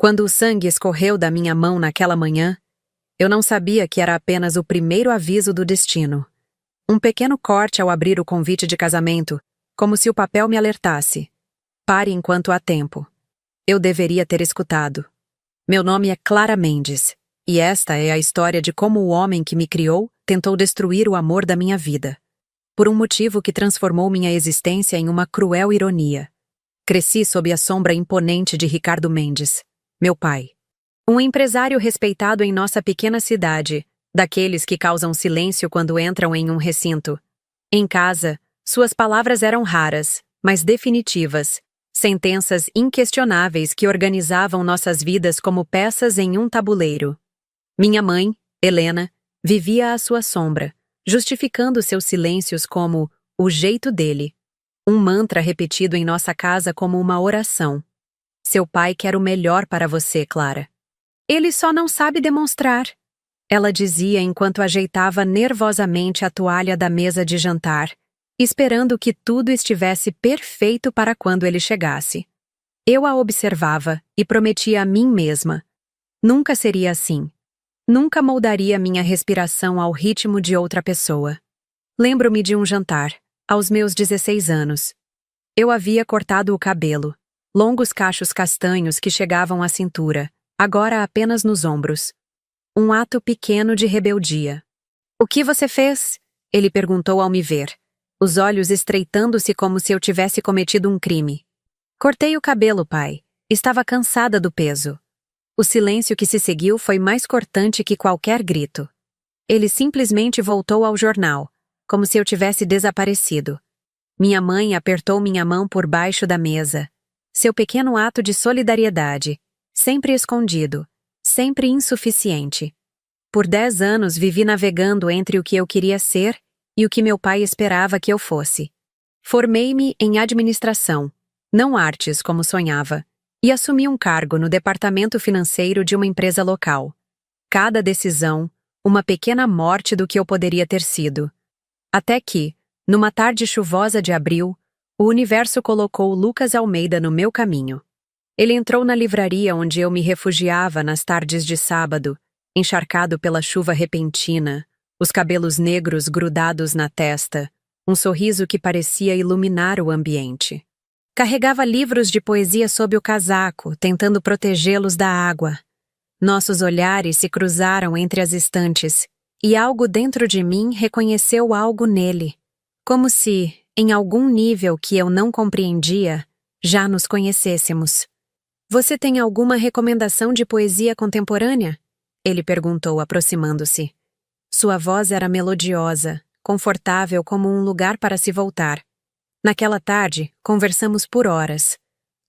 Quando o sangue escorreu da minha mão naquela manhã, eu não sabia que era apenas o primeiro aviso do destino. Um pequeno corte ao abrir o convite de casamento, como se o papel me alertasse. Pare enquanto há tempo. Eu deveria ter escutado. Meu nome é Clara Mendes, e esta é a história de como o homem que me criou tentou destruir o amor da minha vida. Por um motivo que transformou minha existência em uma cruel ironia. Cresci sob a sombra imponente de Ricardo Mendes, meu pai. Um empresário respeitado em nossa pequena cidade, daqueles que causam silêncio quando entram em um recinto. Em casa, suas palavras eram raras, mas definitivas, sentenças inquestionáveis que organizavam nossas vidas como peças em um tabuleiro. Minha mãe, Helena, vivia à sua sombra, justificando seus silêncios como o jeito dele. Um mantra repetido em nossa casa como uma oração. Seu pai quer o melhor para você, Clara. Ele só não sabe demonstrar, ela dizia enquanto ajeitava nervosamente a toalha da mesa de jantar, esperando que tudo estivesse perfeito para quando ele chegasse. Eu a observava e prometia a mim mesma. Nunca seria assim. Nunca moldaria minha respiração ao ritmo de outra pessoa. Lembro-me de um jantar, aos meus 16 anos. Eu havia cortado o cabelo, longos cachos castanhos que chegavam à cintura, agora apenas nos ombros. Um ato pequeno de rebeldia. "O que você fez?" ele perguntou ao me ver, os olhos estreitando-se como se eu tivesse cometido um crime. "Cortei o cabelo, pai. Estava cansada do peso." O silêncio que se seguiu foi mais cortante que qualquer grito. Ele simplesmente voltou ao jornal, como se eu tivesse desaparecido. Minha mãe apertou minha mão por baixo da mesa. Seu pequeno ato de solidariedade, sempre escondido, sempre insuficiente. Por 10 anos vivi navegando entre o que eu queria ser e o que meu pai esperava que eu fosse. Formei-me em administração, não artes como sonhava, e assumi um cargo no departamento financeiro de uma empresa local. Cada decisão, uma pequena morte do que eu poderia ter sido. Até que, numa tarde chuvosa de abril, o universo colocou Lucas Almeida no meu caminho. Ele entrou na livraria onde eu me refugiava nas tardes de sábado, encharcado pela chuva repentina, os cabelos negros grudados na testa, um sorriso que parecia iluminar o ambiente. Carregava livros de poesia sob o casaco, tentando protegê-los da água. Nossos olhares se cruzaram entre as estantes, e algo dentro de mim reconheceu algo nele, como se, em algum nível que eu não compreendia, já nos conhecêssemos. "Você tem alguma recomendação de poesia contemporânea?" ele perguntou, aproximando-se. Sua voz era melodiosa, confortável como um lugar para se voltar. Naquela tarde, conversamos por horas.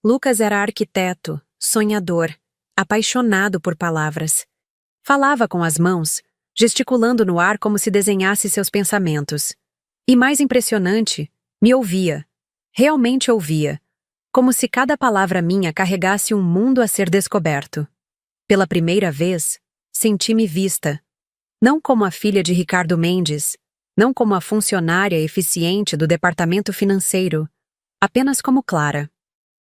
Lucas era arquiteto, sonhador, apaixonado por palavras. Falava com as mãos, gesticulando no ar como se desenhasse seus pensamentos. E mais impressionante, me ouvia. Realmente ouvia. Como se cada palavra minha carregasse um mundo a ser descoberto. Pela primeira vez, senti-me vista. Não como a filha de Ricardo Mendes, não como a funcionária eficiente do departamento financeiro, apenas como Clara.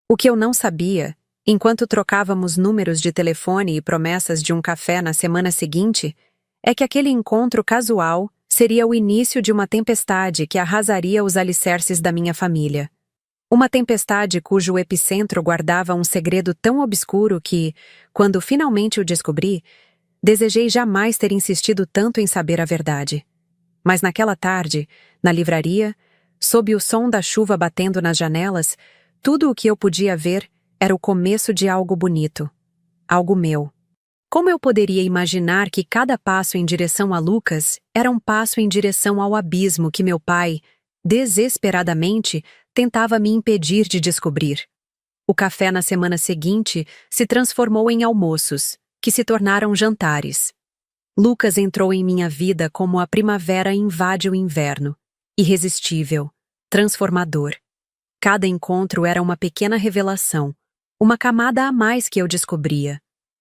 O que eu não sabia, enquanto trocávamos números de telefone e promessas de um café na semana seguinte, é que aquele encontro casual seria o início de uma tempestade que arrasaria os alicerces da minha família. Uma tempestade cujo epicentro guardava um segredo tão obscuro que, quando finalmente o descobri, desejei jamais ter insistido tanto em saber a verdade. Mas naquela tarde, na livraria, sob o som da chuva batendo nas janelas, tudo o que eu podia ver era o começo de algo bonito. Algo meu. Como eu poderia imaginar que cada passo em direção a Lucas era um passo em direção ao abismo que meu pai, desesperadamente, tentava me impedir de descobrir? O café na semana seguinte se transformou em almoços, que se tornaram jantares. Lucas entrou em minha vida como a primavera invade o inverno, irresistível, transformador. Cada encontro era uma pequena revelação, uma camada a mais que eu descobria,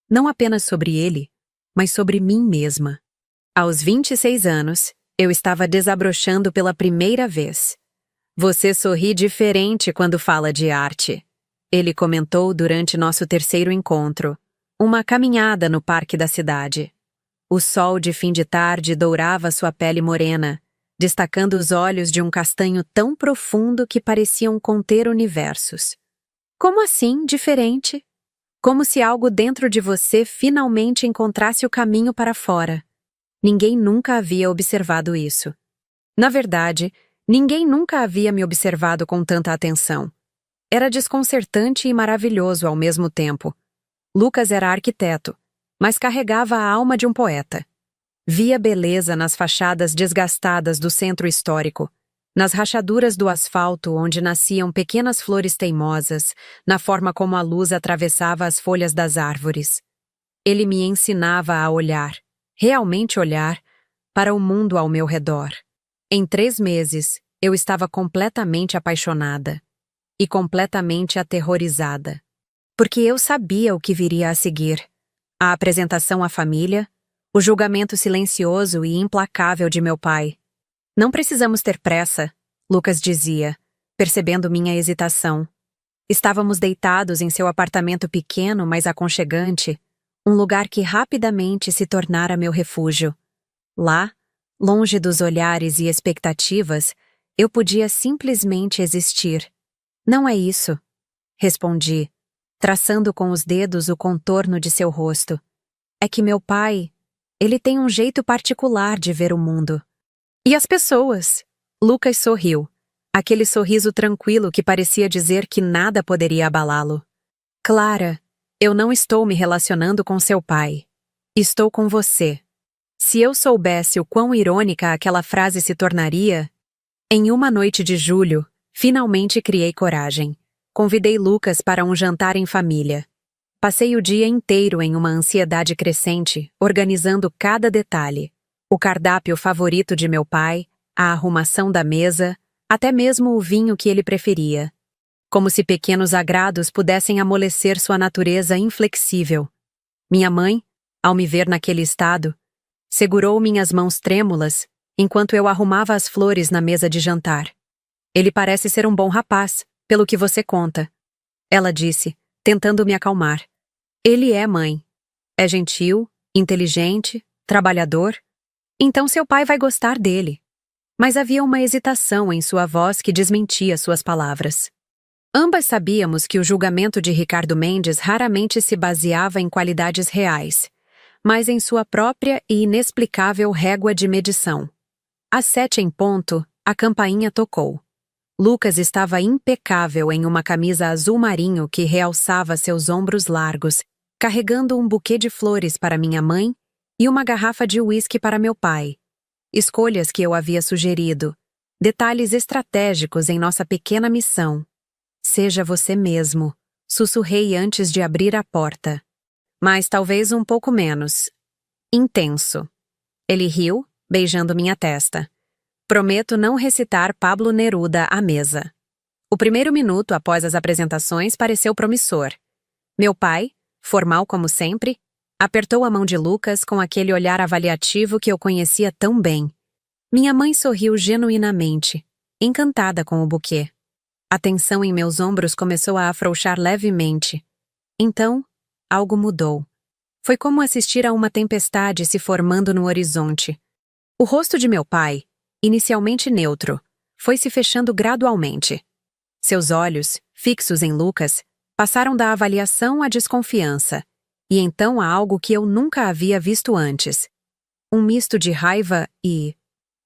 não apenas sobre ele, mas sobre mim mesma. Aos 26 anos, eu estava desabrochando pela primeira vez. "Você sorri diferente quando fala de arte", ele comentou durante nosso terceiro encontro. Uma caminhada no parque da cidade. O sol de fim de tarde dourava sua pele morena, destacando os olhos de um castanho tão profundo que pareciam conter universos. Como assim, diferente? Como se algo dentro de você finalmente encontrasse o caminho para fora. Ninguém nunca havia observado isso. Na verdade, ninguém nunca havia me observado com tanta atenção. Era desconcertante e maravilhoso ao mesmo tempo. Lucas era arquiteto, mas carregava a alma de um poeta. Via beleza nas fachadas desgastadas do centro histórico, nas rachaduras do asfalto onde nasciam pequenas flores teimosas, na forma como a luz atravessava as folhas das árvores. Ele me ensinava a olhar, realmente olhar, para o mundo ao meu redor. Em 3 meses, eu estava completamente apaixonada e completamente aterrorizada, porque eu sabia o que viria a seguir. A apresentação à família, o julgamento silencioso e implacável de meu pai. Não precisamos ter pressa, Lucas dizia, percebendo minha hesitação. Estávamos deitados em seu apartamento pequeno, mas aconchegante, um lugar que rapidamente se tornara meu refúgio. Lá, longe dos olhares e expectativas, eu podia simplesmente existir. Não é isso, respondi, traçando com os dedos o contorno de seu rosto. É que meu pai, ele tem um jeito particular de ver o mundo. E as pessoas? Lucas sorriu, aquele sorriso tranquilo que parecia dizer que nada poderia abalá-lo. Clara, eu não estou me relacionando com seu pai. Estou com você. Se eu soubesse o quão irônica aquela frase se tornaria... Em uma noite de julho, finalmente criei coragem. Convidei Lucas para um jantar em família. Passei o dia inteiro em uma ansiedade crescente, organizando cada detalhe. O cardápio favorito de meu pai, a arrumação da mesa, até mesmo o vinho que ele preferia. Como se pequenos agrados pudessem amolecer sua natureza inflexível. Minha mãe, ao me ver naquele estado, segurou minhas mãos trêmulas enquanto eu arrumava as flores na mesa de jantar. Ele parece ser um bom rapaz, pelo que você conta. Ela disse, tentando me acalmar. Ele é, mãe. É gentil, inteligente, trabalhador. Então seu pai vai gostar dele. Mas havia uma hesitação em sua voz que desmentia suas palavras. Ambas sabíamos que o julgamento de Ricardo Mendes raramente se baseava em qualidades reais, mas em sua própria e inexplicável régua de medição. Às 7 em ponto, a campainha tocou. Lucas estava impecável em uma camisa azul marinho que realçava seus ombros largos, carregando um buquê de flores para minha mãe e uma garrafa de uísque para meu pai. Escolhas que eu havia sugerido, detalhes estratégicos em nossa pequena missão. Seja você mesmo, sussurrei antes de abrir a porta. Mas talvez um pouco menos. Intenso. Ele riu, beijando minha testa. Prometo não recitar Pablo Neruda à mesa. O primeiro minuto após as apresentações pareceu promissor. Meu pai, formal como sempre, apertou a mão de Lucas com aquele olhar avaliativo que eu conhecia tão bem. Minha mãe sorriu genuinamente, encantada com o buquê. A tensão em meus ombros começou a afrouxar levemente. Então, algo mudou. Foi como assistir a uma tempestade se formando no horizonte. O rosto de meu pai, inicialmente neutro, foi se fechando gradualmente. Seus olhos, fixos em Lucas, passaram da avaliação à desconfiança, e então a algo que eu nunca havia visto antes. Um misto de raiva e...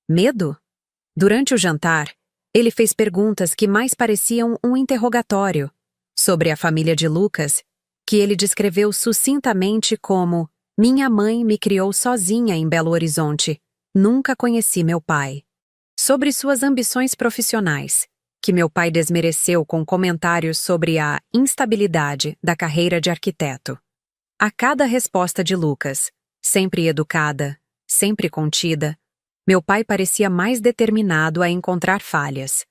medo? Durante o jantar, ele fez perguntas que mais pareciam um interrogatório, sobre a família de Lucas, que ele descreveu sucintamente como: minha mãe me criou sozinha em Belo Horizonte. Nunca conheci meu pai. Sobre suas ambições profissionais, que meu pai desmereceu com comentários sobre a instabilidade da carreira de arquiteto. A cada resposta de Lucas, sempre educada, sempre contida, meu pai parecia mais determinado a encontrar falhas.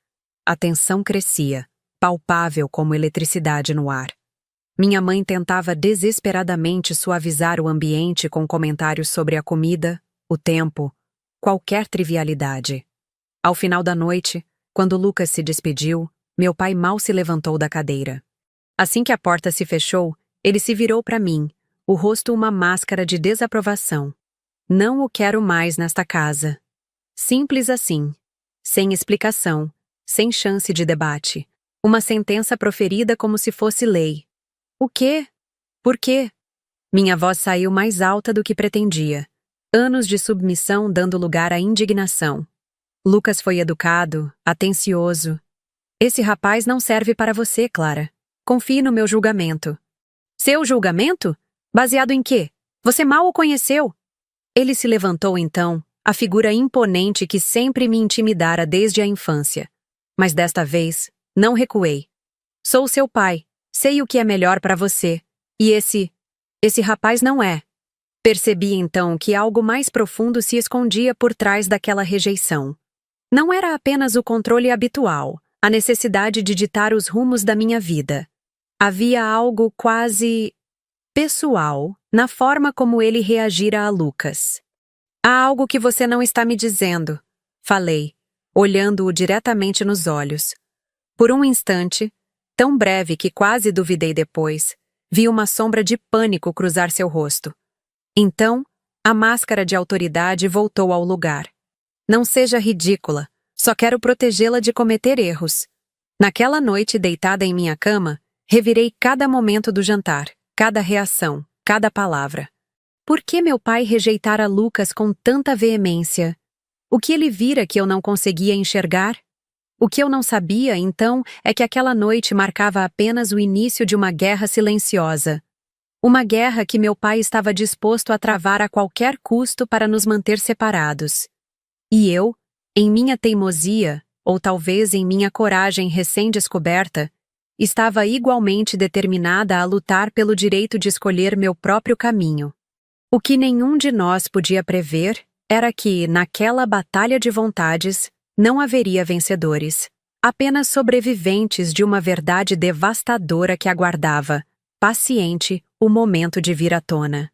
A tensão crescia, palpável como eletricidade no ar. Minha mãe tentava desesperadamente suavizar o ambiente com comentários sobre a comida, o tempo, qualquer trivialidade. Ao final da noite, quando Lucas se despediu, meu pai mal se levantou da cadeira. Assim que a porta se fechou, ele se virou para mim, o rosto uma máscara de desaprovação. Não o quero mais nesta casa. Simples assim. Sem explicação, sem chance de debate. Uma sentença proferida como se fosse lei. O quê? Por quê? Minha voz saiu mais alta do que pretendia. Anos de submissão dando lugar à indignação. Lucas foi educado, atencioso. Esse rapaz não serve para você, Clara. Confie no meu julgamento. Seu julgamento? Baseado em quê? Você mal o conheceu. Ele se levantou então, a figura imponente que sempre me intimidara desde a infância. Mas desta vez, não recuei. Sou seu pai, sei o que é melhor para você. E esse rapaz não é. Percebi então que algo mais profundo se escondia por trás daquela rejeição. Não era apenas o controle habitual, a necessidade de ditar os rumos da minha vida. Havia algo quase pessoal na forma como ele reagira a Lucas. Há algo que você não está me dizendo, falei, olhando-o diretamente nos olhos. Por um instante, tão breve que quase duvidei depois, vi uma sombra de pânico cruzar seu rosto. Então, a máscara de autoridade voltou ao lugar. Não seja ridícula, só quero protegê-la de cometer erros. Naquela noite, deitada em minha cama, revirei cada momento do jantar, cada reação, cada palavra. Por que meu pai rejeitara Lucas com tanta veemência? O que ele vira que eu não conseguia enxergar? O que eu não sabia, então, é que aquela noite marcava apenas o início de uma guerra silenciosa. Uma guerra que meu pai estava disposto a travar a qualquer custo para nos manter separados. E eu, em minha teimosia, ou talvez em minha coragem recém-descoberta, estava igualmente determinada a lutar pelo direito de escolher meu próprio caminho. O que nenhum de nós podia prever era que, naquela batalha de vontades, não haveria vencedores, apenas sobreviventes de uma verdade devastadora que aguardava, paciente, o momento de vir à tona.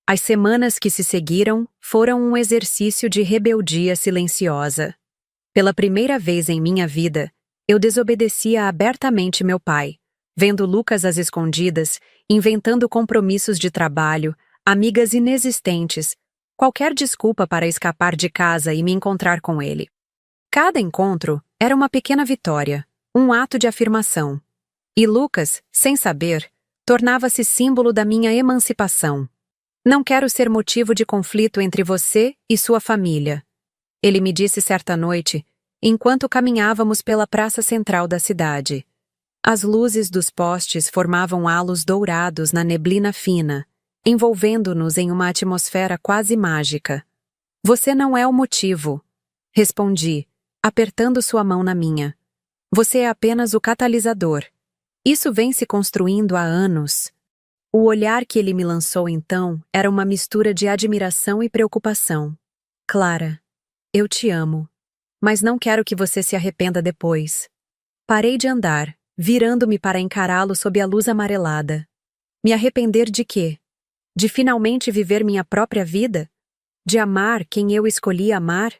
As semanas que se seguiram foram um exercício de rebeldia silenciosa. Pela primeira vez em minha vida, eu desobedecia abertamente meu pai, vendo Lucas às escondidas, inventando compromissos de trabalho, amigas inexistentes, qualquer desculpa para escapar de casa e me encontrar com ele. Cada encontro era uma pequena vitória, um ato de afirmação. E Lucas, sem saber, tornava-se símbolo da minha emancipação. Não quero ser motivo de conflito entre você e sua família. Ele me disse certa noite, enquanto caminhávamos pela praça central da cidade. As luzes dos postes formavam halos dourados na neblina fina, envolvendo-nos em uma atmosfera quase mágica. Você não é o motivo, respondi, apertando sua mão na minha. Você é apenas o catalisador. Isso vem se construindo há anos. O olhar que ele me lançou então era uma mistura de admiração e preocupação. Clara, eu te amo, mas não quero que você se arrependa depois. Parei de andar, virando-me para encará-lo sob a luz amarelada. Me arrepender de quê? De finalmente viver minha própria vida? De amar quem eu escolhi amar?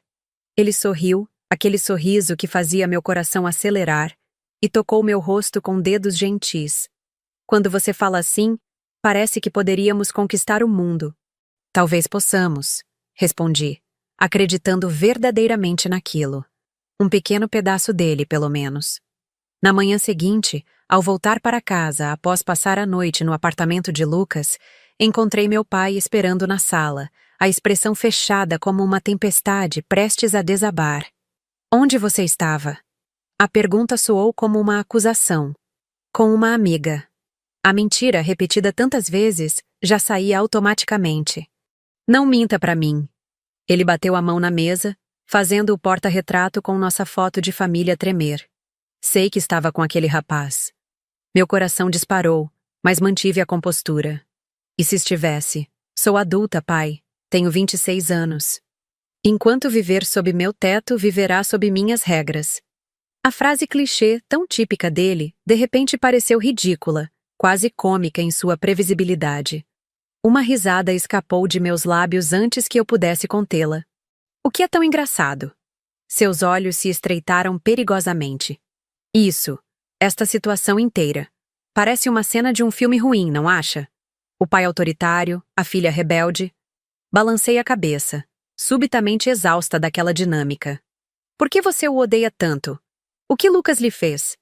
Ele sorriu, aquele sorriso que fazia meu coração acelerar, e tocou meu rosto com dedos gentis. Quando você fala assim, parece que poderíamos conquistar o mundo. Talvez possamos, respondi, acreditando verdadeiramente naquilo. Um pequeno pedaço dele, pelo menos. Na manhã seguinte, ao voltar para casa após passar a noite no apartamento de Lucas, encontrei meu pai esperando na sala, a expressão fechada como uma tempestade prestes a desabar. Onde você estava? A pergunta soou como uma acusação. Com uma amiga. A mentira, repetida tantas vezes, já saía automaticamente. Não minta para mim. Ele bateu a mão na mesa, fazendo o porta-retrato com nossa foto de família tremer. Sei que estava com aquele rapaz. Meu coração disparou, mas mantive a compostura. E se estivesse? Sou adulta, pai. Tenho 26 anos. Enquanto viver sob meu teto, viverá sob minhas regras. A frase clichê, tão típica dele, de repente pareceu ridícula, quase cômica em sua previsibilidade. Uma risada escapou de meus lábios antes que eu pudesse contê-la. O que é tão engraçado? Seus olhos se estreitaram perigosamente. Isso, esta situação inteira. Parece uma cena de um filme ruim, não acha? O pai autoritário, a filha rebelde. Balancei a cabeça, subitamente exausta daquela dinâmica. Por que você o odeia tanto? O que Lucas lhe fez?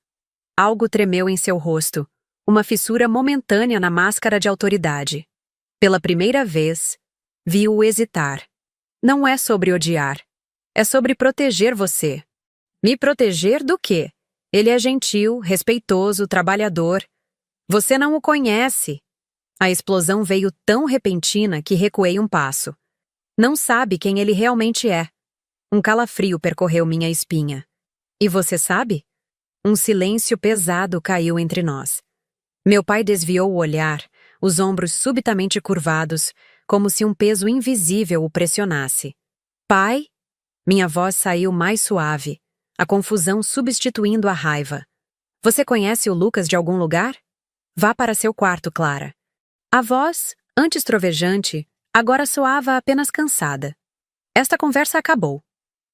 Algo tremeu em seu rosto, uma fissura momentânea na máscara de autoridade. Pela primeira vez, vi-o hesitar. Não é sobre odiar. É sobre proteger você. Me proteger do quê? Ele é gentil, respeitoso, trabalhador. Você não o conhece. A explosão veio tão repentina que recuei um passo. Não sabe quem ele realmente é. Um calafrio percorreu minha espinha. E você sabe? Um silêncio pesado caiu entre nós. Meu pai desviou o olhar, os ombros subitamente curvados, como se um peso invisível o pressionasse. Pai? Minha voz saiu mais suave, a confusão substituindo a raiva. Você conhece o Lucas de algum lugar? Vá para seu quarto, Clara. A voz, antes trovejante, agora soava apenas cansada. Esta conversa acabou.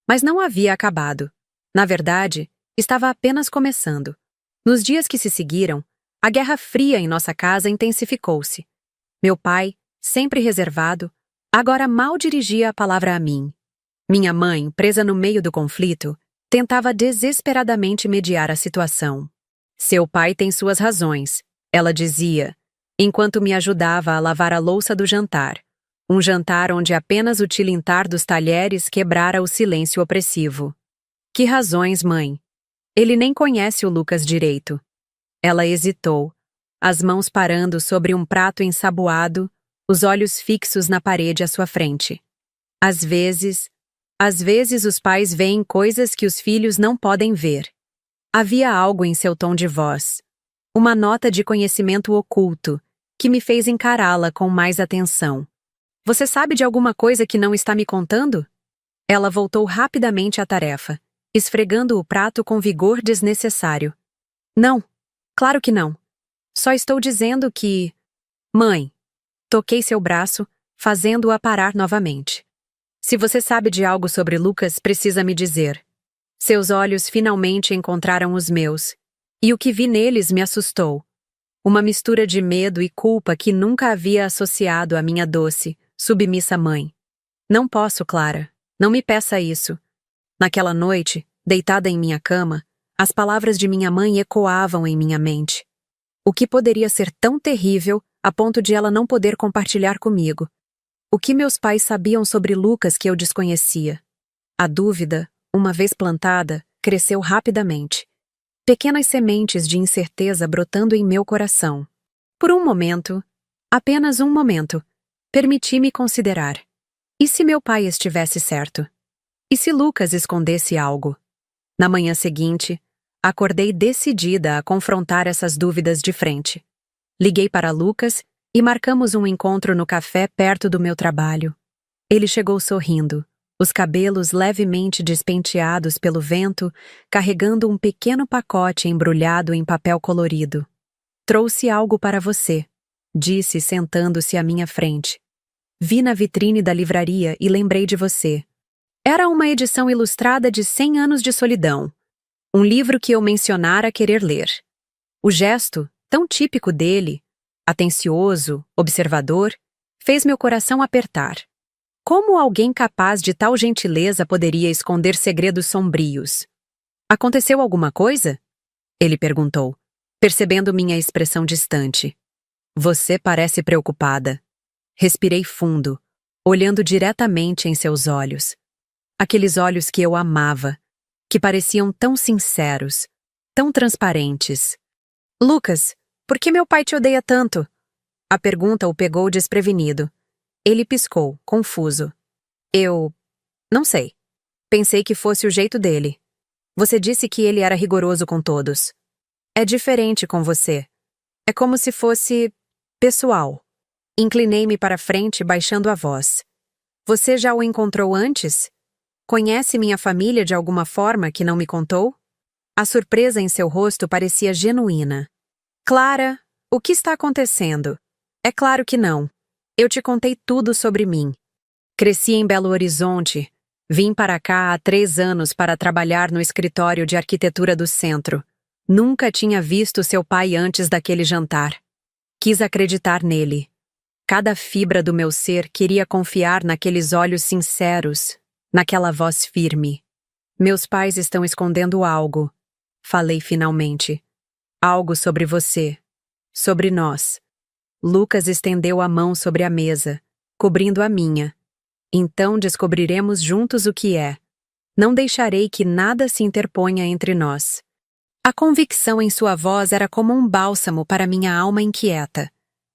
Mas não havia acabado. Na verdade, estava apenas começando. Nos dias que se seguiram, a guerra fria em nossa casa intensificou-se. Meu pai, sempre reservado, agora mal dirigia a palavra a mim. Minha mãe, presa no meio do conflito, tentava desesperadamente mediar a situação. Seu pai tem suas razões, ela dizia, enquanto me ajudava a lavar a louça do jantar. Um jantar onde apenas o tilintar dos talheres quebrara o silêncio opressivo. Que razões, mãe? Ele nem conhece o Lucas direito. Ela hesitou, as mãos parando sobre um prato ensaboado, os olhos fixos na parede à sua frente. Às vezes os pais veem coisas que os filhos não podem ver. Havia algo em seu tom de voz, uma nota de conhecimento oculto, que me fez encará-la com mais atenção. Você sabe de alguma coisa que não está me contando? Ela voltou rapidamente à tarefa, esfregando o prato com vigor desnecessário. Não, claro que não. Só estou dizendo que... Mãe, toquei seu braço, fazendo-a parar novamente. Se você sabe de algo sobre Lucas, precisa me dizer. Seus olhos finalmente encontraram os meus, e o que vi neles me assustou. Uma mistura de medo e culpa que nunca havia associado à minha doce, submissa mãe. Não posso, Clara. Não me peça isso. Naquela noite, deitada em minha cama, as palavras de minha mãe ecoavam em minha mente. O que poderia ser tão terrível a ponto de ela não poder compartilhar comigo? O que meus pais sabiam sobre Lucas que eu desconhecia? A dúvida, uma vez plantada, cresceu rapidamente. Pequenas sementes de incerteza brotando em meu coração. Por um momento, apenas um momento, permiti-me considerar. E se meu pai estivesse certo? E se Lucas escondesse algo? Na manhã seguinte, acordei decidida a confrontar essas dúvidas de frente. Liguei para Lucas e marcamos um encontro no café perto do meu trabalho. Ele chegou sorrindo, os cabelos levemente despenteados pelo vento, carregando um pequeno pacote embrulhado em papel colorido. Trouxe algo para você, disse sentando-se à minha frente. Vi na vitrine da livraria e lembrei de você. Era uma edição ilustrada de 100 anos de solidão. Um livro que eu mencionara querer ler. O gesto, tão típico dele, atencioso, observador, fez meu coração apertar. Como alguém capaz de tal gentileza poderia esconder segredos sombrios? Aconteceu alguma coisa? Ele perguntou, percebendo minha expressão distante. Você parece preocupada. Respirei fundo, olhando diretamente em seus olhos. Aqueles olhos que eu amava, que pareciam tão sinceros, tão transparentes. Lucas, por que meu pai te odeia tanto? A pergunta o pegou desprevenido. Ele piscou, confuso. Eu... não sei. Pensei que fosse o jeito dele. Você disse que ele era rigoroso com todos. É diferente com você. É como se fosse... pessoal. Inclinei-me para frente, baixando a voz. Você já o encontrou antes? Conhece minha família de alguma forma que não me contou? A surpresa em seu rosto parecia genuína. Clara, o que está acontecendo? É claro que não. Eu te contei tudo sobre mim. Cresci em Belo Horizonte. Vim para cá há 3 anos para trabalhar no escritório de arquitetura do centro. Nunca tinha visto seu pai antes daquele jantar. Quis acreditar nele. Cada fibra do meu ser queria confiar naqueles olhos sinceros, naquela voz firme. Meus pais estão escondendo algo, falei finalmente. Algo sobre você, sobre nós. Lucas estendeu a mão sobre a mesa, cobrindo a minha. Então descobriremos juntos o que é. Não deixarei que nada se interponha entre nós. A convicção em sua voz era como um bálsamo para minha alma inquieta.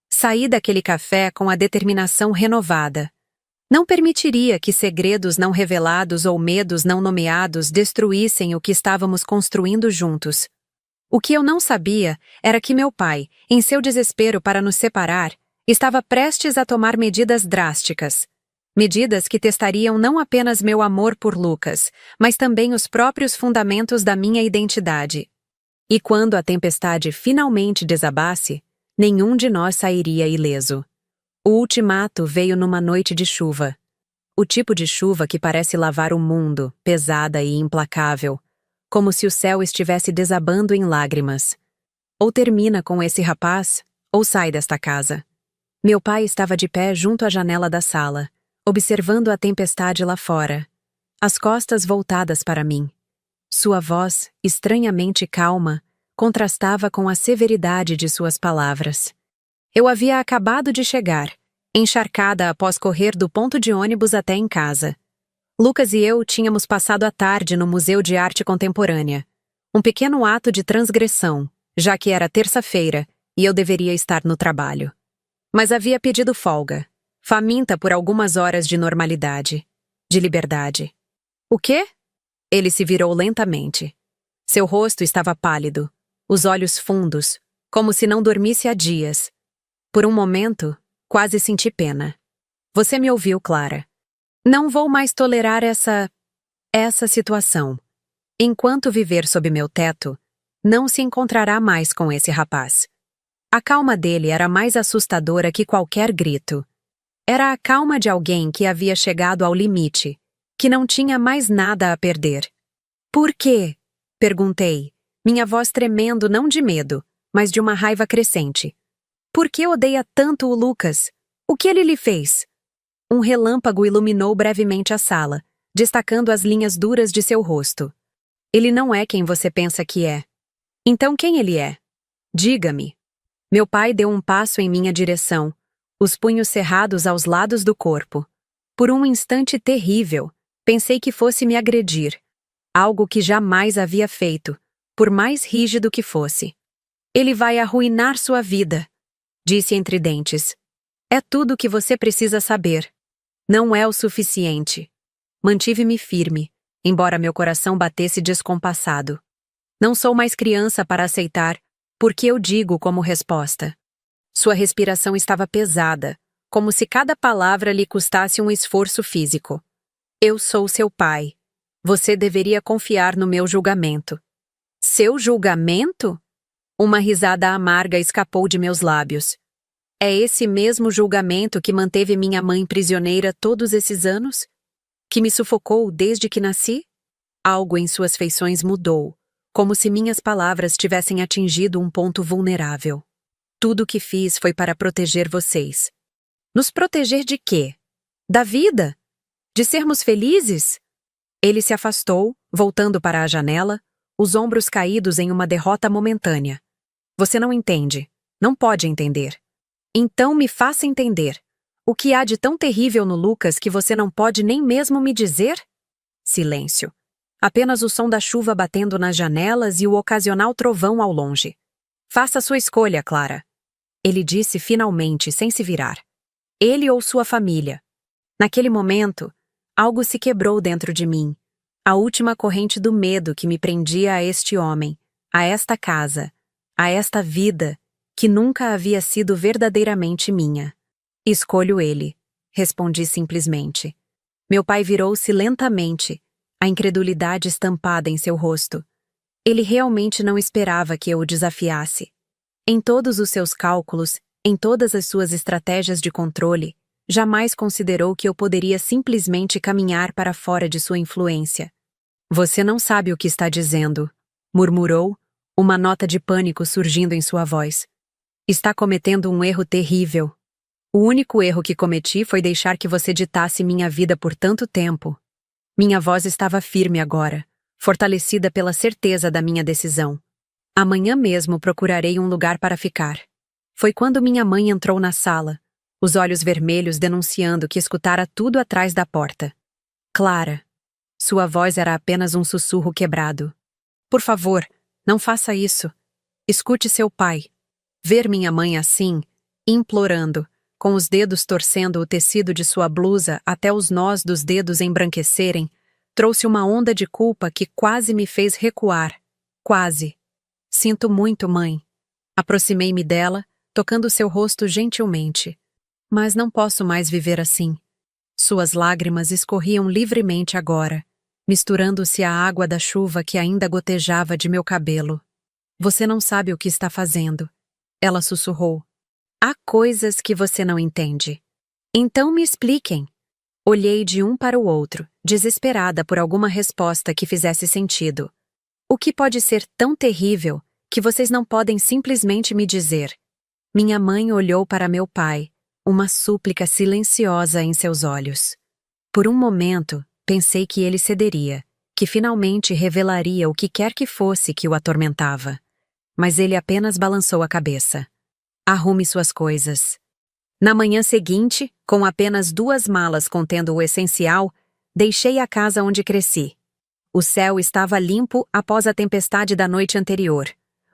Saí daquele café com a determinação renovada. Não permitiria que segredos não revelados ou medos não nomeados destruíssem o que estávamos construindo juntos. O que eu não sabia era que meu pai, em seu desespero para nos separar, estava prestes a tomar medidas drásticas. Medidas que testariam não apenas meu amor por Lucas, mas também os próprios fundamentos da minha identidade. E quando a tempestade finalmente desabasse, nenhum de nós sairia ileso. O ultimato veio numa noite de chuva. O tipo de chuva que parece lavar o mundo, pesada e implacável, como se o céu estivesse desabando em lágrimas. Ou termina com esse rapaz, ou sai desta casa. Meu pai estava de pé junto à janela da sala, observando a tempestade lá fora, as costas voltadas para mim. Sua voz, estranhamente calma, contrastava com a severidade de suas palavras. Eu havia acabado de chegar, encharcada após correr do ponto de ônibus até em casa. Lucas e eu tínhamos passado a tarde no Museu de Arte Contemporânea. Um pequeno ato de transgressão, já que era terça-feira e eu deveria estar no trabalho. Mas havia pedido folga, faminta por algumas horas de normalidade, de liberdade. O quê? Ele se virou lentamente. Seu rosto estava pálido, os olhos fundos, como se não dormisse há dias. Por um momento, quase senti pena. Você me ouviu, Clara. Não vou mais tolerar essa situação. Enquanto viver sob meu teto, não se encontrará mais com esse rapaz. A calma dele era mais assustadora que qualquer grito. Era a calma de alguém que havia chegado ao limite, que não tinha mais nada a perder. Por quê? Perguntei, minha voz tremendo não de medo, mas de uma raiva crescente. Por que odeia tanto o Lucas? O que ele lhe fez? Um relâmpago iluminou brevemente a sala, destacando as linhas duras de seu rosto. Ele não é quem você pensa que é. Então quem ele é? Diga-me. Meu pai deu um passo em minha direção, os punhos cerrados aos lados do corpo. Por um instante terrível, pensei que fosse me agredir. Algo que jamais havia feito, por mais rígido que fosse. Ele vai arruinar sua vida, disse entre dentes. É tudo o que você precisa saber. Não é o suficiente. Mantive-me firme, embora meu coração batesse descompassado. Não sou mais criança para aceitar, porque eu digo como resposta. Sua respiração estava pesada, como se cada palavra lhe custasse um esforço físico. Eu sou seu pai. Você deveria confiar no meu julgamento. Seu julgamento? Uma risada amarga escapou de meus lábios. É esse mesmo julgamento que manteve minha mãe prisioneira todos esses anos? Que me sufocou desde que nasci? Algo em suas feições mudou, como se minhas palavras tivessem atingido um ponto vulnerável. Tudo o que fiz foi para proteger vocês. Nos proteger de quê? Da vida? De sermos felizes? Ele se afastou, voltando para a janela, os ombros caídos em uma derrota momentânea. Você não entende. Não pode entender. Então me faça entender. O que há de tão terrível no Lucas que você não pode nem mesmo me dizer? Silêncio. Apenas o som da chuva batendo nas janelas e o ocasional trovão ao longe. Faça sua escolha, Clara. Ele disse finalmente, sem se virar. Ele ou sua família. Naquele momento, algo se quebrou dentro de mim. A última corrente do medo que me prendia a este homem, a esta casa, a esta vida, que nunca havia sido verdadeiramente minha. Escolho ele, respondi simplesmente. Meu pai virou-se lentamente, a incredulidade estampada em seu rosto. Ele realmente não esperava que eu o desafiasse. Em todos os seus cálculos, em todas as suas estratégias de controle, jamais considerou que eu poderia simplesmente caminhar para fora de sua influência. Você não sabe o que está dizendo, murmurou, uma nota de pânico surgindo em sua voz. Está cometendo um erro terrível. O único erro que cometi foi deixar que você ditasse minha vida por tanto tempo. Minha voz estava firme agora, fortalecida pela certeza da minha decisão. Amanhã mesmo procurarei um lugar para ficar. Foi quando minha mãe entrou na sala, os olhos vermelhos denunciando que escutara tudo atrás da porta. Clara. Sua voz era apenas um sussurro quebrado. Por favor, não faça isso. Escute seu pai. Ver minha mãe assim, implorando, com os dedos torcendo o tecido de sua blusa até os nós dos dedos embranquecerem, trouxe uma onda de culpa que quase me fez recuar. Quase. Sinto muito, mãe. Aproximei-me dela, tocando seu rosto gentilmente. Mas não posso mais viver assim. Suas lágrimas escorriam livremente agora, misturando-se à água da chuva que ainda gotejava de meu cabelo. Você não sabe o que está fazendo. Ela sussurrou. Há coisas que você não entende. Então me expliquem. Olhei de um para o outro, desesperada por alguma resposta que fizesse sentido. O que pode ser tão terrível que vocês não podem simplesmente me dizer? Minha mãe olhou para meu pai, uma súplica silenciosa em seus olhos. Por um momento, pensei que ele cederia, que finalmente revelaria o que quer que fosse que o atormentava. Mas ele apenas balançou a cabeça. Arrume suas coisas. Na manhã seguinte, com apenas 2 malas contendo o essencial, deixei a casa onde cresci. O céu estava limpo após a tempestade da noite anterior,